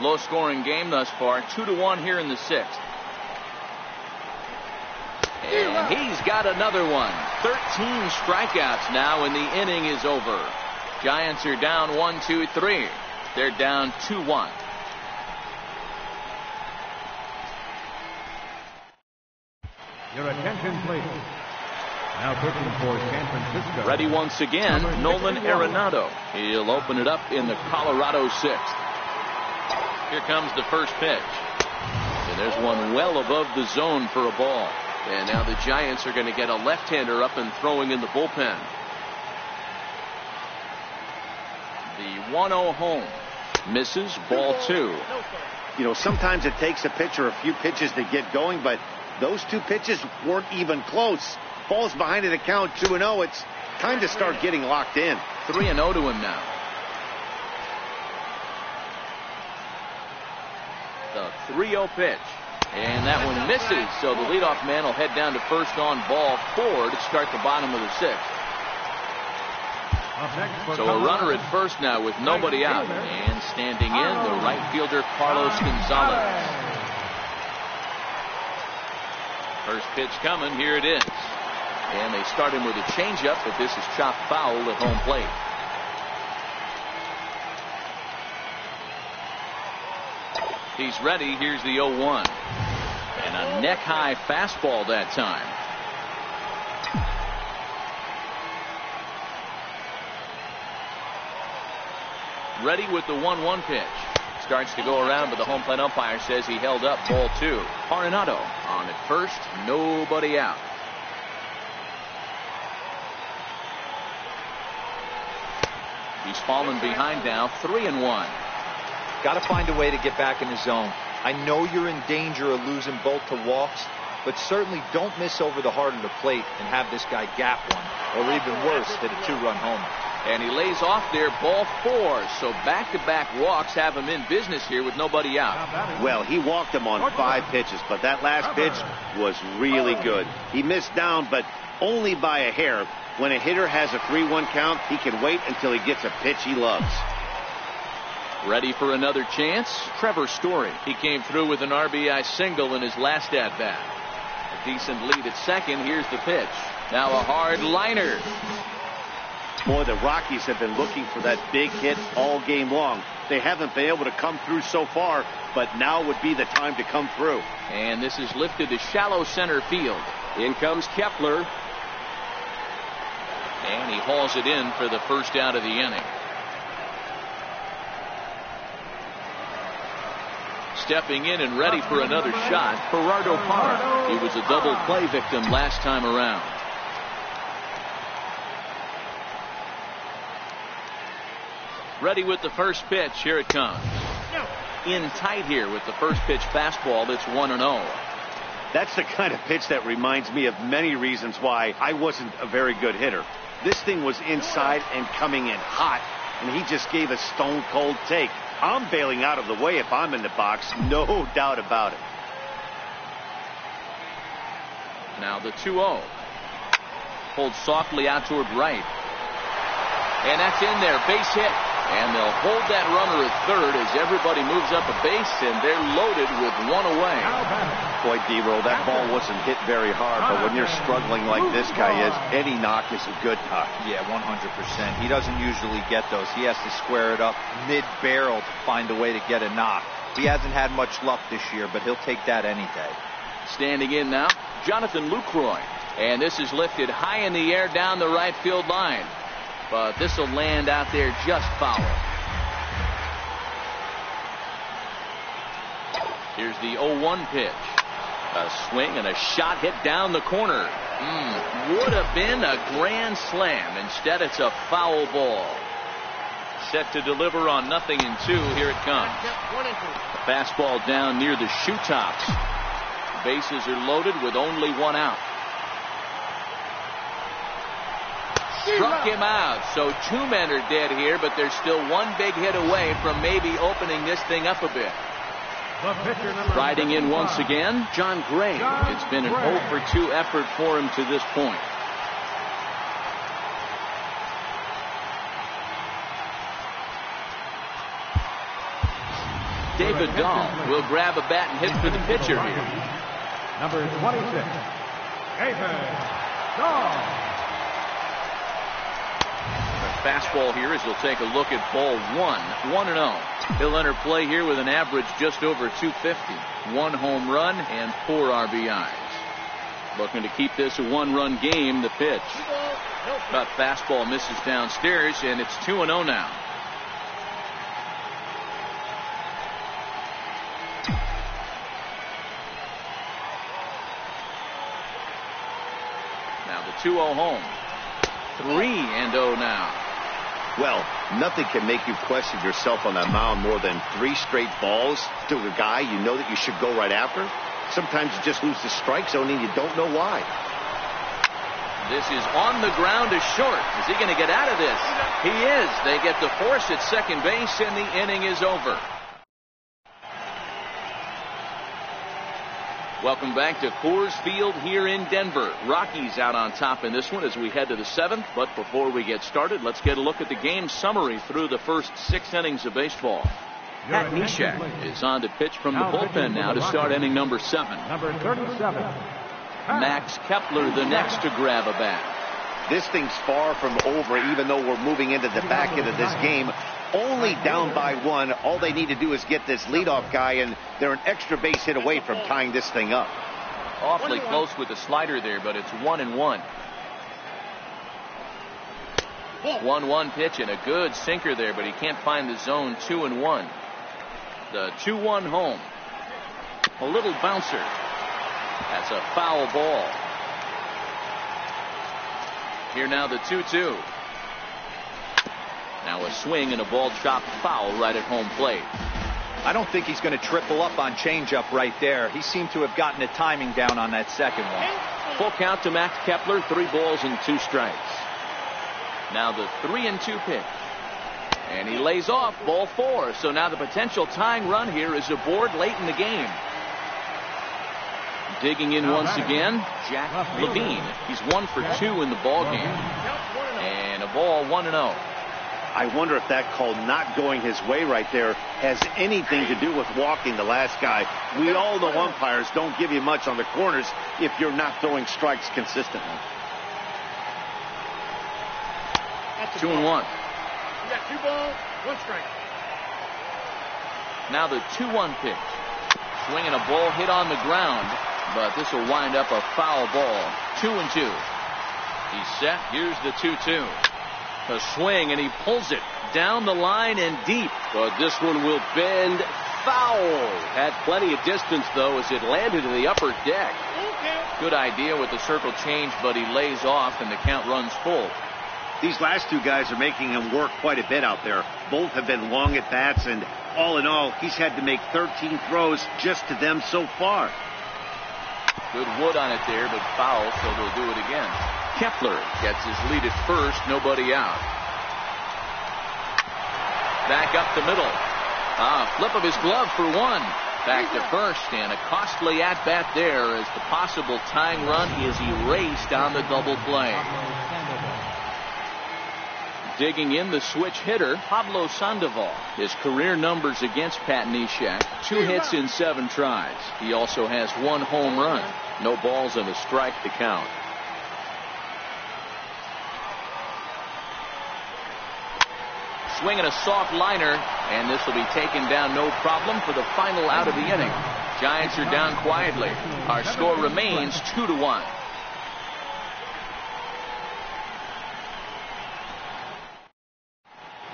Low scoring game thus far, 2-1 here in the 6th. And he's got another one. 13 strikeouts now, and the inning is over. Giants are down 1-2-3. They're down 2-1. Your attention, please. Now pitching for San Francisco. Ready once again, Nolan Arenado. He'll open it up in the Colorado 6th. Here comes the first pitch. And there's one well above the zone for a ball. And now the Giants are going to get a left-hander up and throwing in the bullpen. The 1-0 home. Misses, ball 2. You know, sometimes it takes a pitcher a few pitches to get going, but those 2 pitches weren't even close. Ball's behind at a count 2-0. It's time to start getting locked in. 3-0 to him now. The 3-0 pitch. And that one misses, so the leadoff man will head down to first on ball 4 to start the bottom of the 6th. So a runner at first now with nobody out. And standing in, the right fielder Carlos Gonzalez. First pitch coming, here it is. And they start him with a changeup, but this is chopped foul at home plate. He's ready. Here's the 0-1. And a neck-high fastball that time. Ready with the 1-1 pitch. Starts to go around, but the home plate umpire says he held up ball 2. Arenado on at first. Nobody out. He's fallen behind now. 3-1. Got to find a way to get back in the zone. I know you're in danger of losing both to walks, but certainly don't miss over the heart of the plate and have this guy gap one, or even worse, hit a 2-run homer. And he lays off there, ball 4. So back-to-back walks have him in business here with nobody out. Well, he walked him on 5 pitches, but that last pitch was really good. He missed down, but only by a hair. When a hitter has a 3-1 count, he can wait until he gets a pitch he loves. Ready for another chance? Trevor Story. He came through with an RBI single in his last at-bat. A decent lead at second. Here's the pitch. Now a hard liner. Boy, the Rockies have been looking for that big hit all game long. They haven't been able to come through so far, but now would be the time to come through. And this is lifted to shallow center field. In comes Kepler. And he hauls it in for the first out of the inning. Stepping in and ready for another shot, Gerardo Parra. He was a double play victim last time around. Ready with the first pitch. Here it comes. In tight here with the first pitch fastball. That's 1-0. That's the kind of pitch that reminds me of many reasons why I wasn't a very good hitter. This thing was inside and coming in hot, and he just gave a stone cold take. I'm bailing out of the way if I'm in the box, no doubt about it. Now the 2-0. Pulled softly out toward right. And that's in there, base hit. And they'll hold that runner at third as everybody moves up a base, and they're loaded with one away. Boy, D-Roll, that ball wasn't hit very hard, but when you're struggling like this guy is, any knock is a good knock. Yeah, 100%. He doesn't usually get those. He has to square it up mid-barrel to find a way to get a knock. He hasn't had much luck this year, but he'll take that any day. Standing in now, Jonathan Lucroy. And this is lifted high in the air down the right field line. But this will land out there just foul. Here's the 0-1 pitch. A swing and a shot hit down the corner. Would have been a grand slam. Instead, it's a foul ball. Set to deliver on 0-2. Here it comes. A fastball down near the shoe tops. Bases are loaded with only one out. Struck him out, so 2 men are dead here, but there's still one big hit away from maybe opening this thing up a bit. Riding in once again, John Gray. It's been an 0-for-2 effort for him to this point. David Dahl will grab a bat and hit for the pitcher here. Number 26, David Dahl. Fastball here as he'll take a look at ball 1. 1-0. He'll enter play here with an average just over 250. 1 home run and 4 RBIs. Looking to keep this a one-run game. The pitch. Cut fastball misses downstairs, and it's 2-0 now. Now the 2-0 home. 3-0 now. Well, nothing can make you question yourself on that mound more than 3 straight balls to a guy you know that you should go right after. Sometimes you just lose the strike zone and you don't know why. This is on the ground to short. Is he going to get out of this? He is. They get the force at second base, and the inning is over. Welcome back to Coors Field here in Denver. Rockies out on top in this one as we head to the 7th. But before we get started, let's get a look at the game summary through the first 6 innings of baseball. Pat Neshek is on to pitch from the bullpen now to start inning number 7. Number 37. Max Kepler the next to grab a bat. This thing's far from over, even though we're moving into the back end of this game. Only down by 1. All they need to do is get this leadoff guy, and they're an extra base hit away from tying this thing up. Awfully close with the slider there, but it's 1-1. 1-1 pitch and a good sinker there, but he can't find the zone. 2-1. The 2-1 home. A little bouncer. That's a foul ball. Here now the 2-2. Now a swing and a ball chopped foul right at home plate. I don't think he's going to triple up on changeup right there. He seemed to have gotten the timing down on that second one. Full count to Max Kepler. 3 balls and 2 strikes. Now the 3-2 pitch. And he lays off ball 4. So now the potential tying run here is aboard late in the game. Digging in once again, Jack Levine. He's 1 for 2 in the ball game. And a ball 1-0. I wonder if that call not going his way right there has anything to do with walking the last guy. We all know umpires don't give you much on the corners if you're not throwing strikes consistently. 2-1. You got 2 balls, 1 strike. Now the 2-1 pitch. Swinging a ball hit on the ground, but this will wind up a foul ball. 2-2. He's set. Here's the 2-2. A swing, and he pulls it down the line and deep. But this one will bend foul. Had plenty of distance, though, as it landed in the upper deck. Good idea with the circle change, but he lays off, and the count runs full. These last 2 guys are making him work quite a bit out there. Both have been long at bats, and all in all, he's had to make 13 throws just to them so far. Good wood on it there, but foul, so they'll do it again. Kepler gets his lead at first, nobody out. Back up the middle. Flip of his glove for 1. Back to first, and a costly at-bat there as the possible tying run is erased on the double play. Digging in the switch hitter, Pablo Sandoval. His career numbers against Pat Neshek, 2 hits in 7 tries. He also has 1 home run. No balls and a strike to count. Swinging a soft liner, and this will be taken down no problem for the final out of the inning. Giants are down quietly. Our score remains 2-1.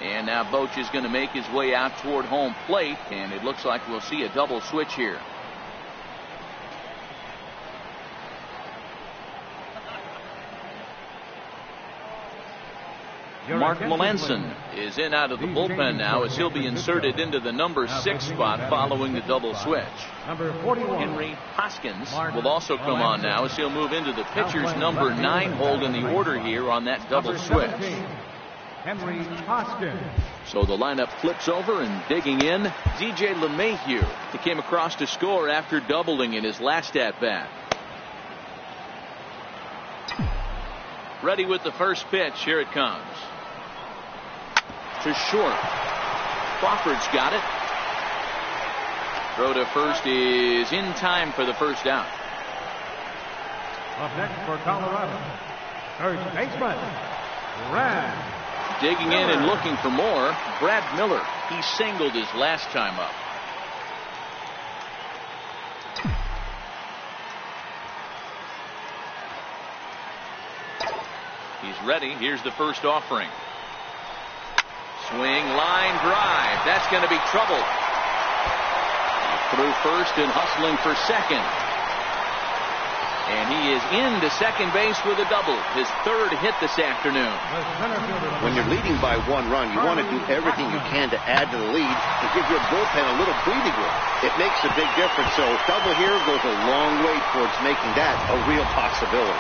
And now Boch is going to make his way out toward home plate, and it looks like we'll see a double switch here. Mark Melanson is in out of the bullpen now as he'll be inserted into the number 6 spot following the double switch. Number 41. Henry Hoskins will also come on now as he'll move into the pitcher's number 9 hold in the order here on that double switch. Henry Hoskins. So the lineup flips over, and digging in, DJ LeMahieu. He came across to score after doubling in his last at-bat. Ready with the first pitch. Here it comes. To short. Crawford's got it. Throw to first is in time for the first out. Up next for Colorado, first baseman, Brad. Digging in and looking for more, Brad Miller. He singled his last time up. He's ready. Here's the first offering. Swing, line drive. That's going to be trouble. Through first and hustling for second. And he is into second base with a double. His third hit this afternoon. When you're leading by 1 run, you want to do everything you can to add to the lead and give your bullpen a little breathing room. It makes a big difference. So double here goes a long way towards making that a real possibility.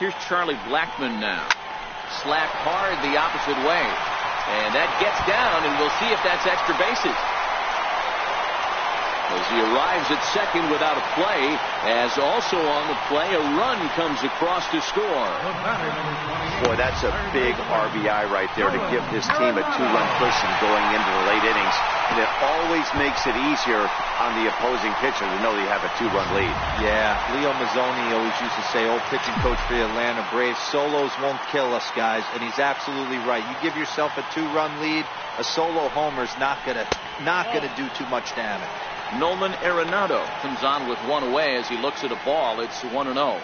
Here's Charlie Blackmon now. Slapped hard the opposite way. And that gets down, and we'll see if that's extra bases. As he arrives at second without a play, as also on the play, a run comes across to score. Boy, that's a big RBI right there to give this team a 2-run cushion going into the late innings. And it always makes it easier on the opposing pitcher to know you have a 2-run lead. Yeah, Leo Mazzoni always used to say, old pitching coach for the Atlanta Braves, solos won't kill us, guys. And he's absolutely right. You give yourself a 2-run lead, a solo homer's not gonna do too much damage. Nolan Arenado comes on with one away as he looks at a ball. It's 1-0.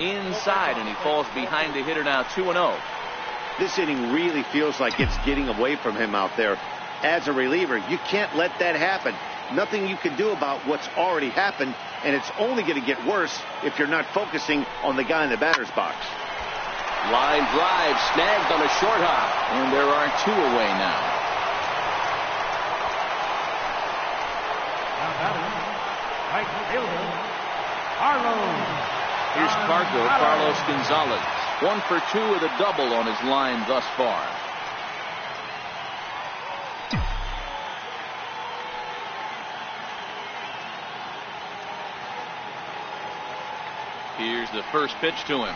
Inside, and he falls behind the hitter now. 2-0. This inning really feels like it's getting away from him out there. As a reliever, you can't let that happen. Nothing you can do about what's already happened, and it's only going to get worse if you're not focusing on the guy in the batter's box. Line drive snagged on a short hop. And there are 2 away now. Right fielder, Carlos. Here's Carlos Gonzalez. 1 for 2 with a double on his line thus far. Here's the first pitch to him.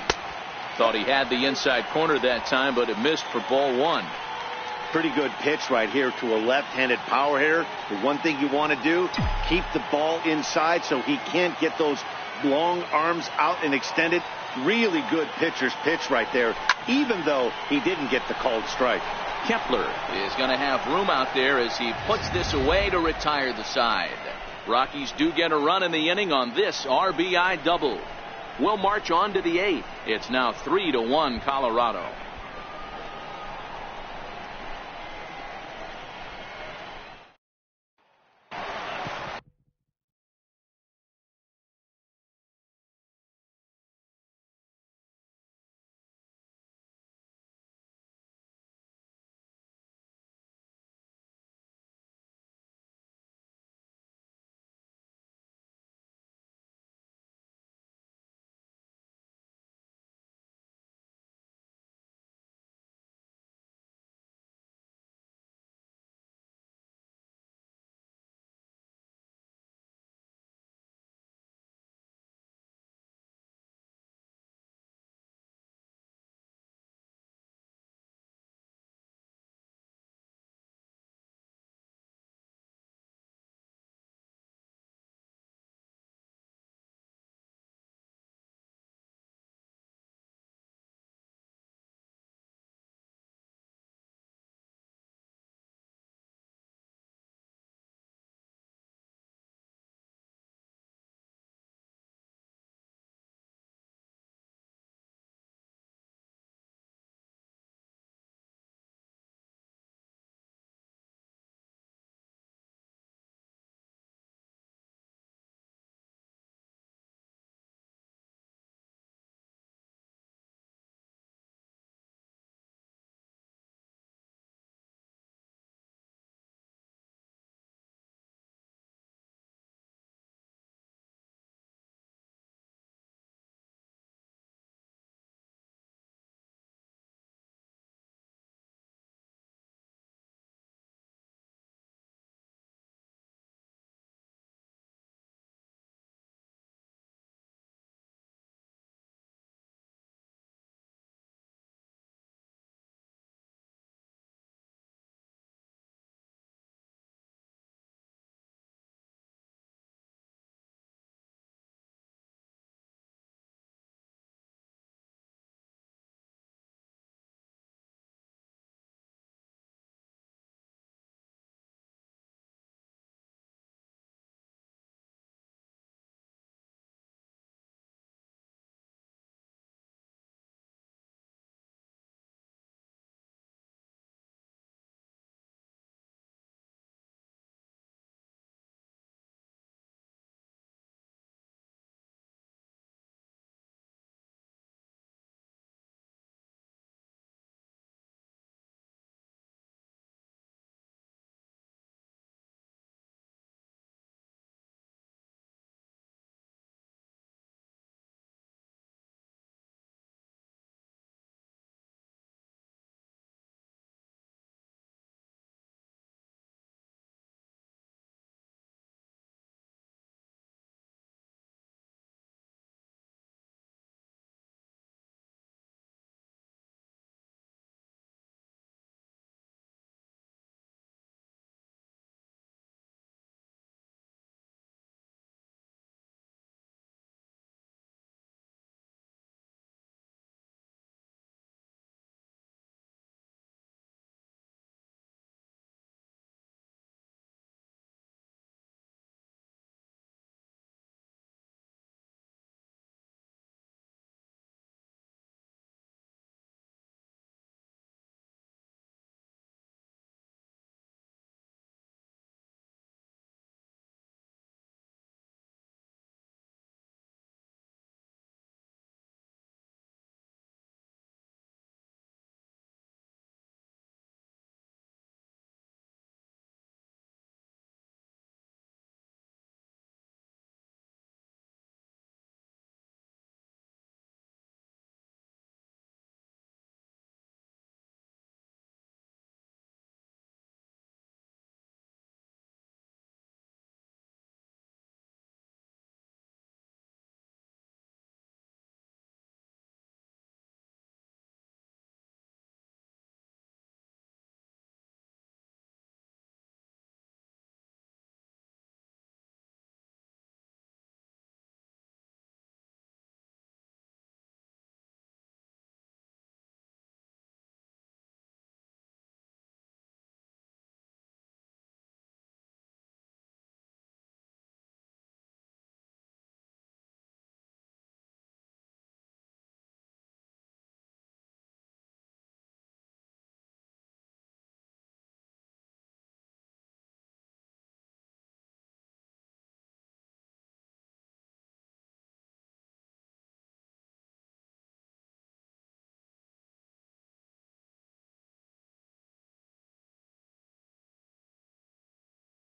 Thought he had the inside corner that time, but it missed for ball 1. Pretty good pitch right here to a left-handed power hitter. The one thing you want to do, keep the ball inside so he can't get those long arms out and extended. Really good pitcher's pitch right there, even though he didn't get the called strike. Kepler is going to have room out there as he puts this away to retire the side. Rockies do get a run in the inning on this RBI double. We'll march on to the 8th. It's now 3-1 Colorado.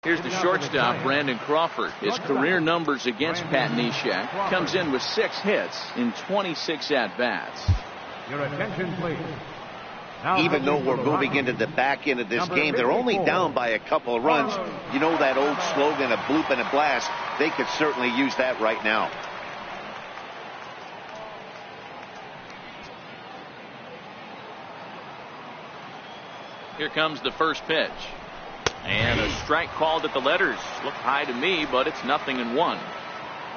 Here's the shortstop, Brandon Crawford. His career numbers against Pat Neshek comes in with 6 hits in 26 at-bats. Your attention, please. Even though we're moving into the back end of this game, they're only down by a couple of runs. You know that old slogan, a bloop and a blast? They could certainly use that right now. Here comes the first pitch. And a strike called at the letters. Looked high to me, but it's 0-1.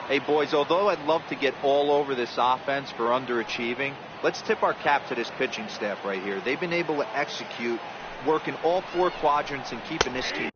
Hey, boys, although I'd love to get all over this offense for underachieving, let's tip our cap to this pitching staff right here. They've been able to execute, working all 4 quadrants and keeping this team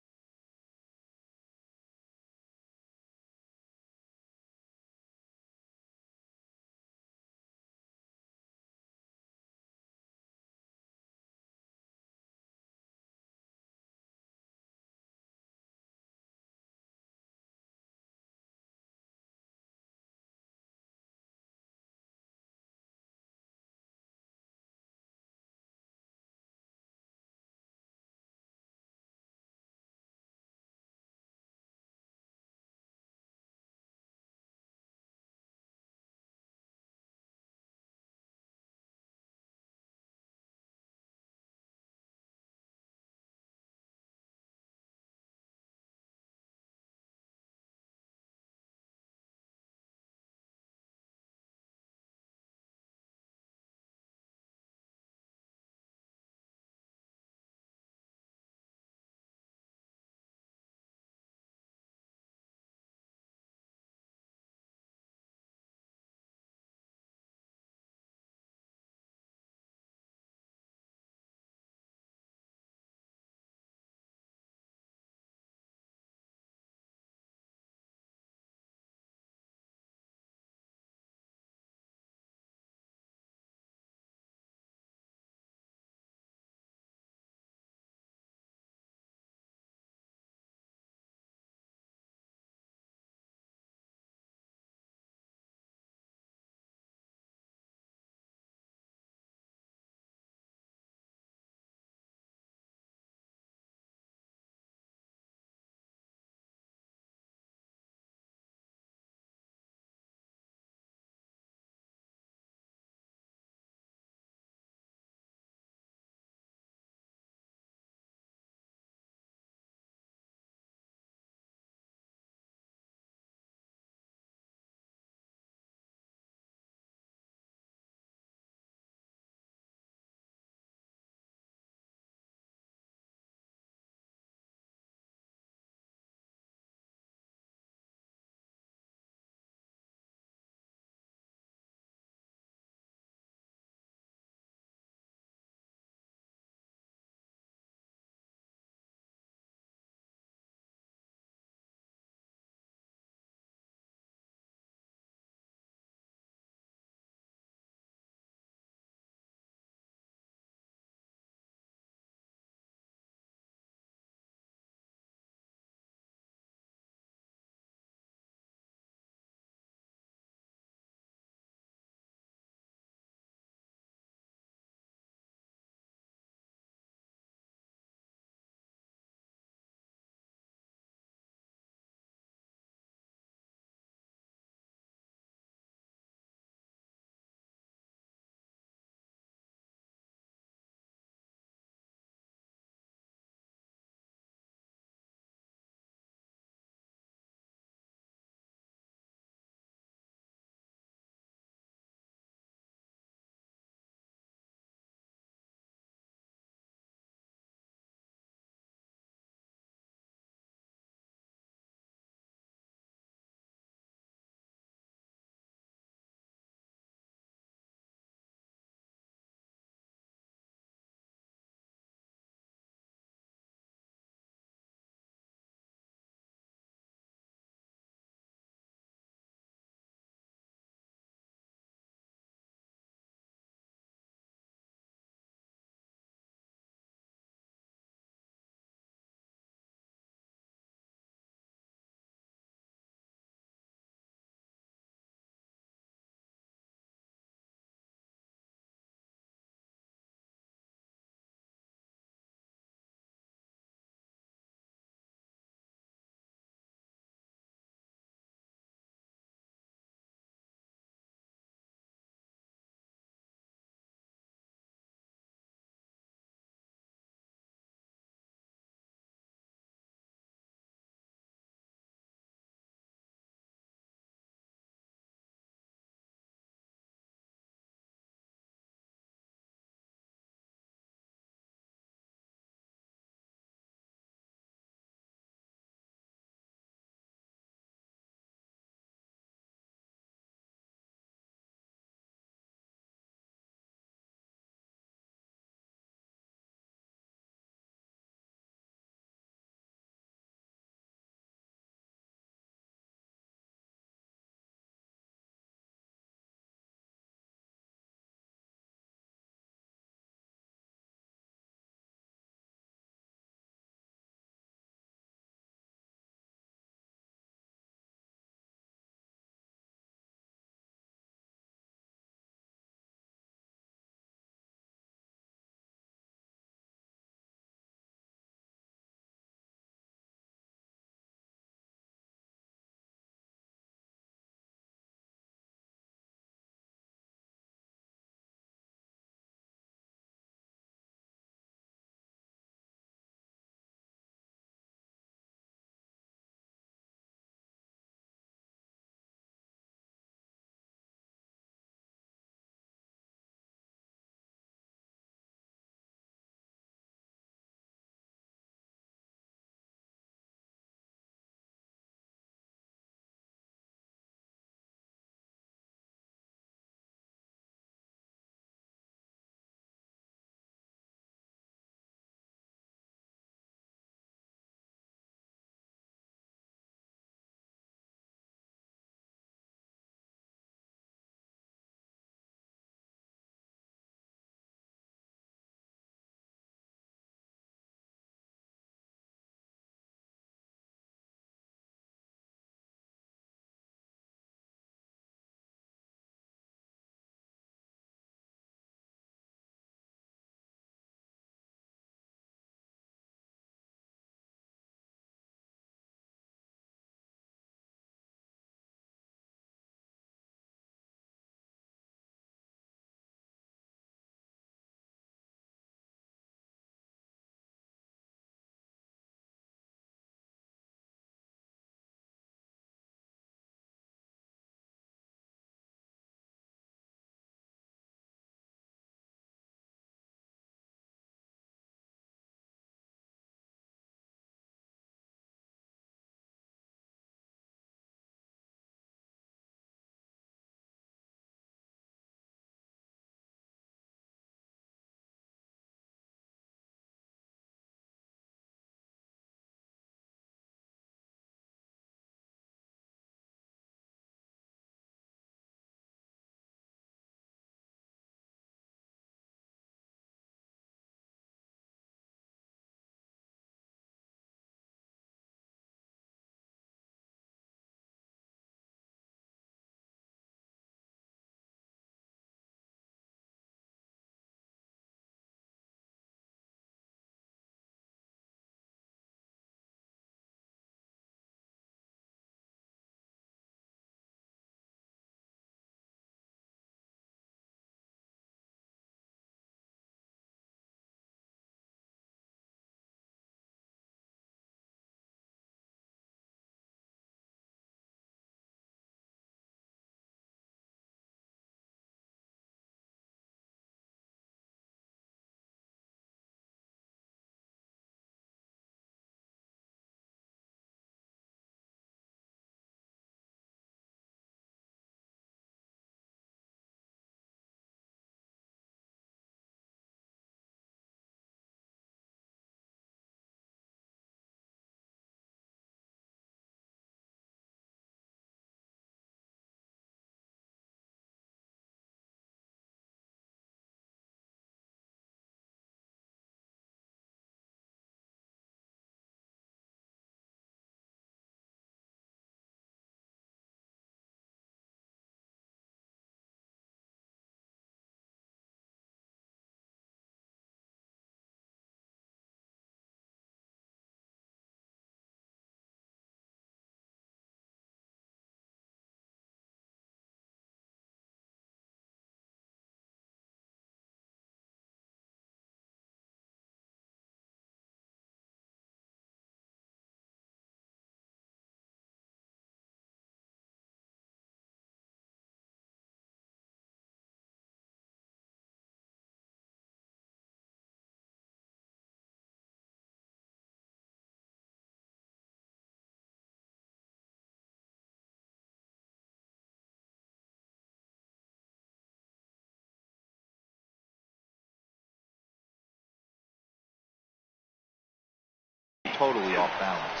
totally off balance.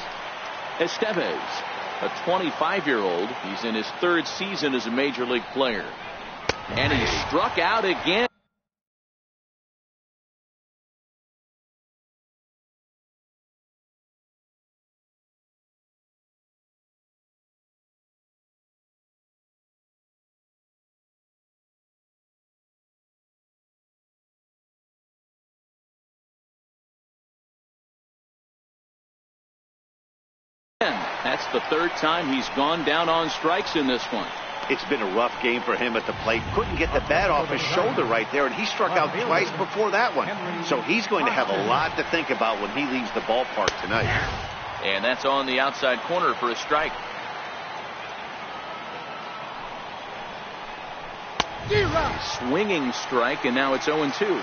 Estevez, a 25-year-old. He's in his third season as a major league player. And he struck out again. That's the third time he's gone down on strikes in this one. It's been a rough game for him at the plate. Couldn't get the bat off his shoulder right there, and he struck out twice before that one. So he's going to have a lot to think about when he leaves the ballpark tonight. And that's on the outside corner for a strike. Swinging strike, and now it's 0-2.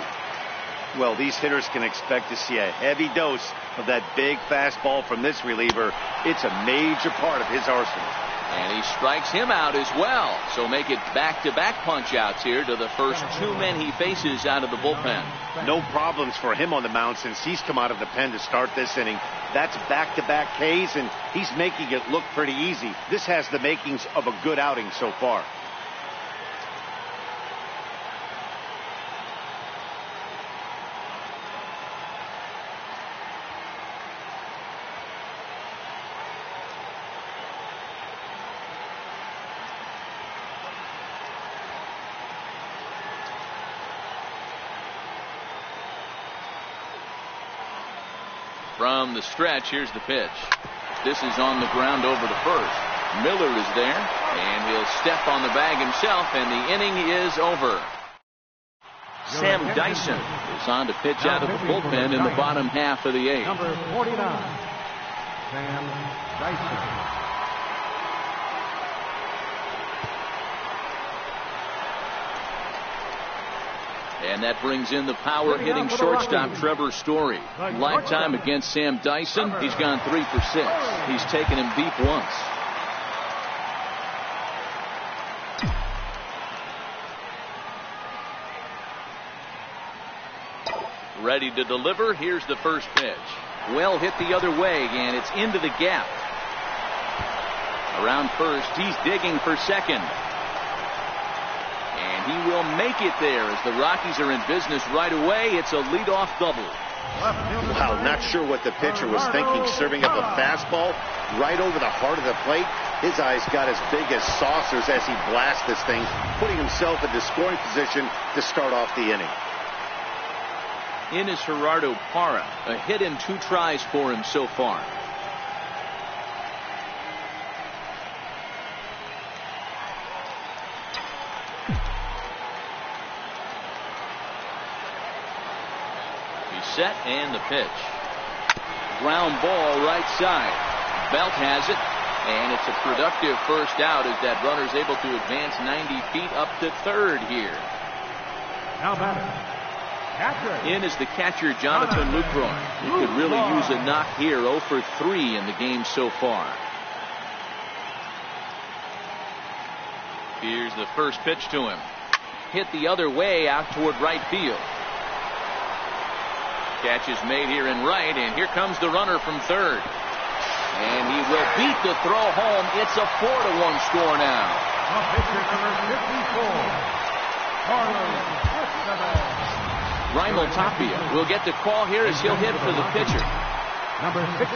Well, these hitters can expect to see a heavy dose of that big fastball from this reliever. It's a major part of his arsenal. And he strikes him out as well. So make it back-to-back punch-outs here to the first two men he faces out of the bullpen. No problems for him on the mound since he's come out of the pen to start this inning. That's back-to-back Ks, and he's making it look pretty easy. This has the makings of a good outing so far. From the stretch, here's the pitch. This is on the ground over to first. Miller is there, and he'll step on the bag himself, and the inning is over. Sam Dyson is on to pitch out of the bullpen in the bottom half of the eighth. Number 49, Sam Dyson. And that brings in the power-hitting shortstop Trevor Story. Lifetime against Sam Dyson. He's gone 3 for 6. He's taken him deep once. Ready to deliver. Here's the first pitch. Well hit the other way, and it's into the gap. Around first, he's digging for second. He will make it there as the Rockies are in business right away. It's a leadoff double. Wow, not sure what the pitcher was thinking, serving up a fastball right over the heart of the plate. His eyes got as big as saucers as he blasts this thing, putting himself into scoring position to start off the inning. In is Gerardo Parra, a hit in 2 tries for him so far. Set and the pitch. Ground ball right side. Belt has it, and it's a productive first out as that runner's able to advance 90 feet up to third here. Now batter, catcher. In is the catcher Jonathan Lucroy. He could really use a knock here. 0 for 3 in the game so far. Here's the first pitch to him. Hit the other way out toward right field. Catch is made here in right, and here comes the runner from third. And he will beat the throw home. It's a 4-1 score now. Pitcher number 54, Carlos Estevez. Raimel Tapia will get the call here as he'll hit for the pitcher. Number 68,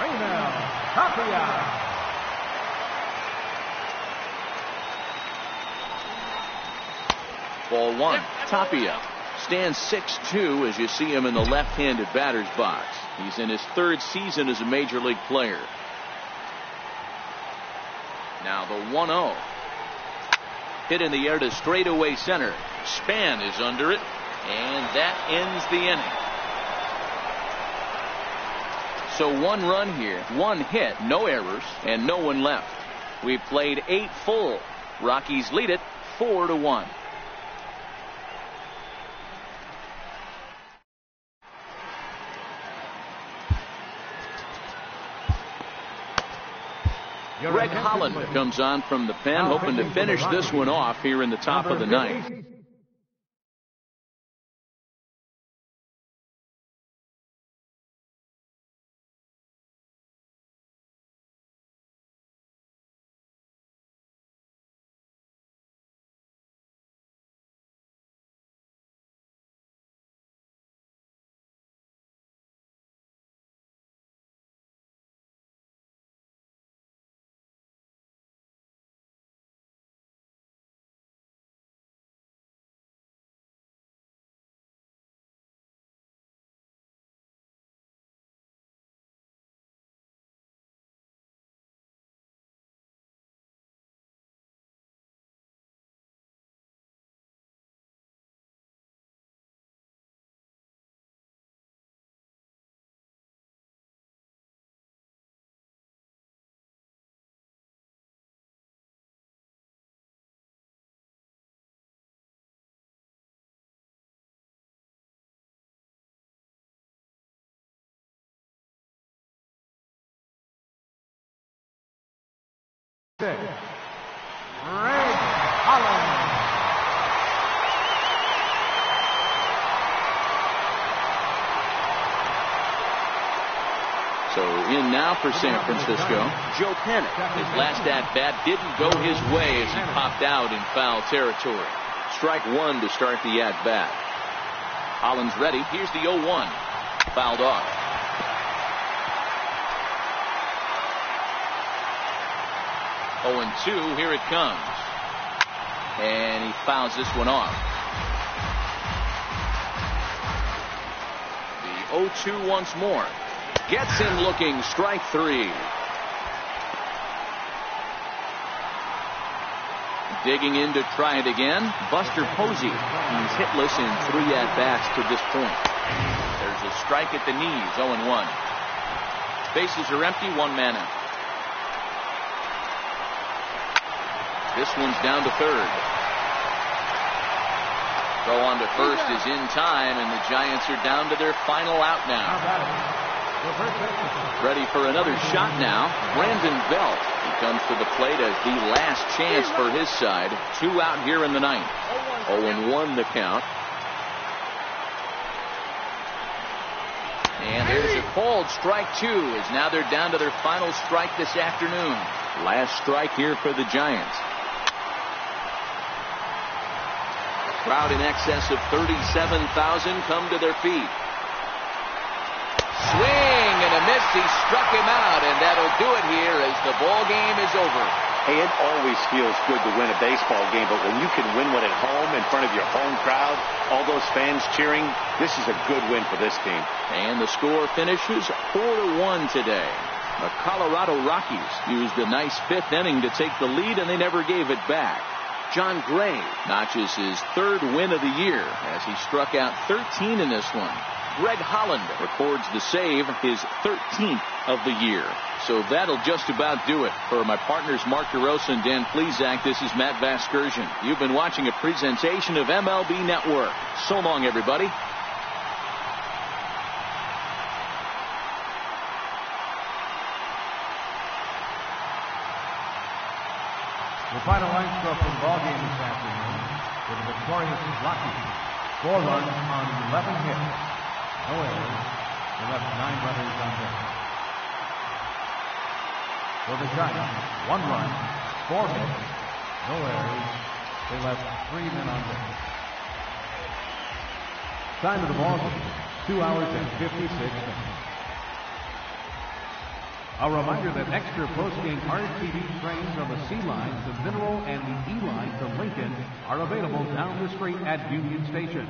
Raimel Tapia. Ball 1. Tapia stands 6'2" as you see him in the left-handed batter's box. He's in his third season as a major league player. Now the 1-0. Hit in the air to straightaway center. Span is under it, and that ends the inning. So 1 run here, 1 hit, no errors, and no one left. We've played 8 full. Rockies lead it 4-1. Greg Holland comes on from the pen, hoping to finish this one off here in the top of the ninth. Greg Holland. So in now for San Francisco, Joe Panic. His last at-bat didn't go his way as he popped out in foul territory. Strike one to start the at-bat. Holland's ready. Here's the 0-1. Fouled off. Oh, and 2. Here it comes. And he fouls this one off. The 0-2 once more. Gets him looking. Strike 3. Digging in to try it again. Buster Posey. He's hitless in 3 at-bats to this point. There's a strike at the knees. 0-1. Bases are empty. 1 man out. This one's down to third. Throw on to first is in time, and the Giants are down to their final out now. Ready for another shot now. Brandon Belt. He comes to the plate as the last chance for his side. 2 out here in the ninth. 0-1 the count. And there's a called strike 2 as now they're down to their final strike this afternoon. Last strike here for the Giants. Crowd in excess of 37,000 come to their feet. Swing and a miss. He struck him out, and that'll do it here as the ball game is over. Hey, it always feels good to win a baseball game, but when you can win one at home in front of your home crowd, all those fans cheering, this is a good win for this team. And the score finishes 4-1 today. The Colorado Rockies used a nice 5th inning to take the lead, and they never gave it back. John Gray notches his 3rd win of the year as he struck out 13 in this one. Greg Holland records the save, his 13th of the year. So that'll just about do it. For my partners Mark DeRosa and Dan Plesac, this is Matt Vasgersian. You've been watching a presentation of MLB Network. So long, everybody. The final line score for the ball game this afternoon with the victorious Rockies. 4 runs on 11 hits. No errors. They left 9 runners on base. For the Giants, 1 run, 4 hits, no errors. They left 3 men on base. Time of the ball game, 2 hours and 56 minutes. A reminder that extra post-game RTV trains on the C line to Mineral and the E line to Lincoln are available down the street at Union Station.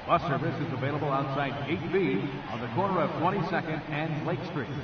Bus service is available outside 8B on the corner of 22nd and Lake Street.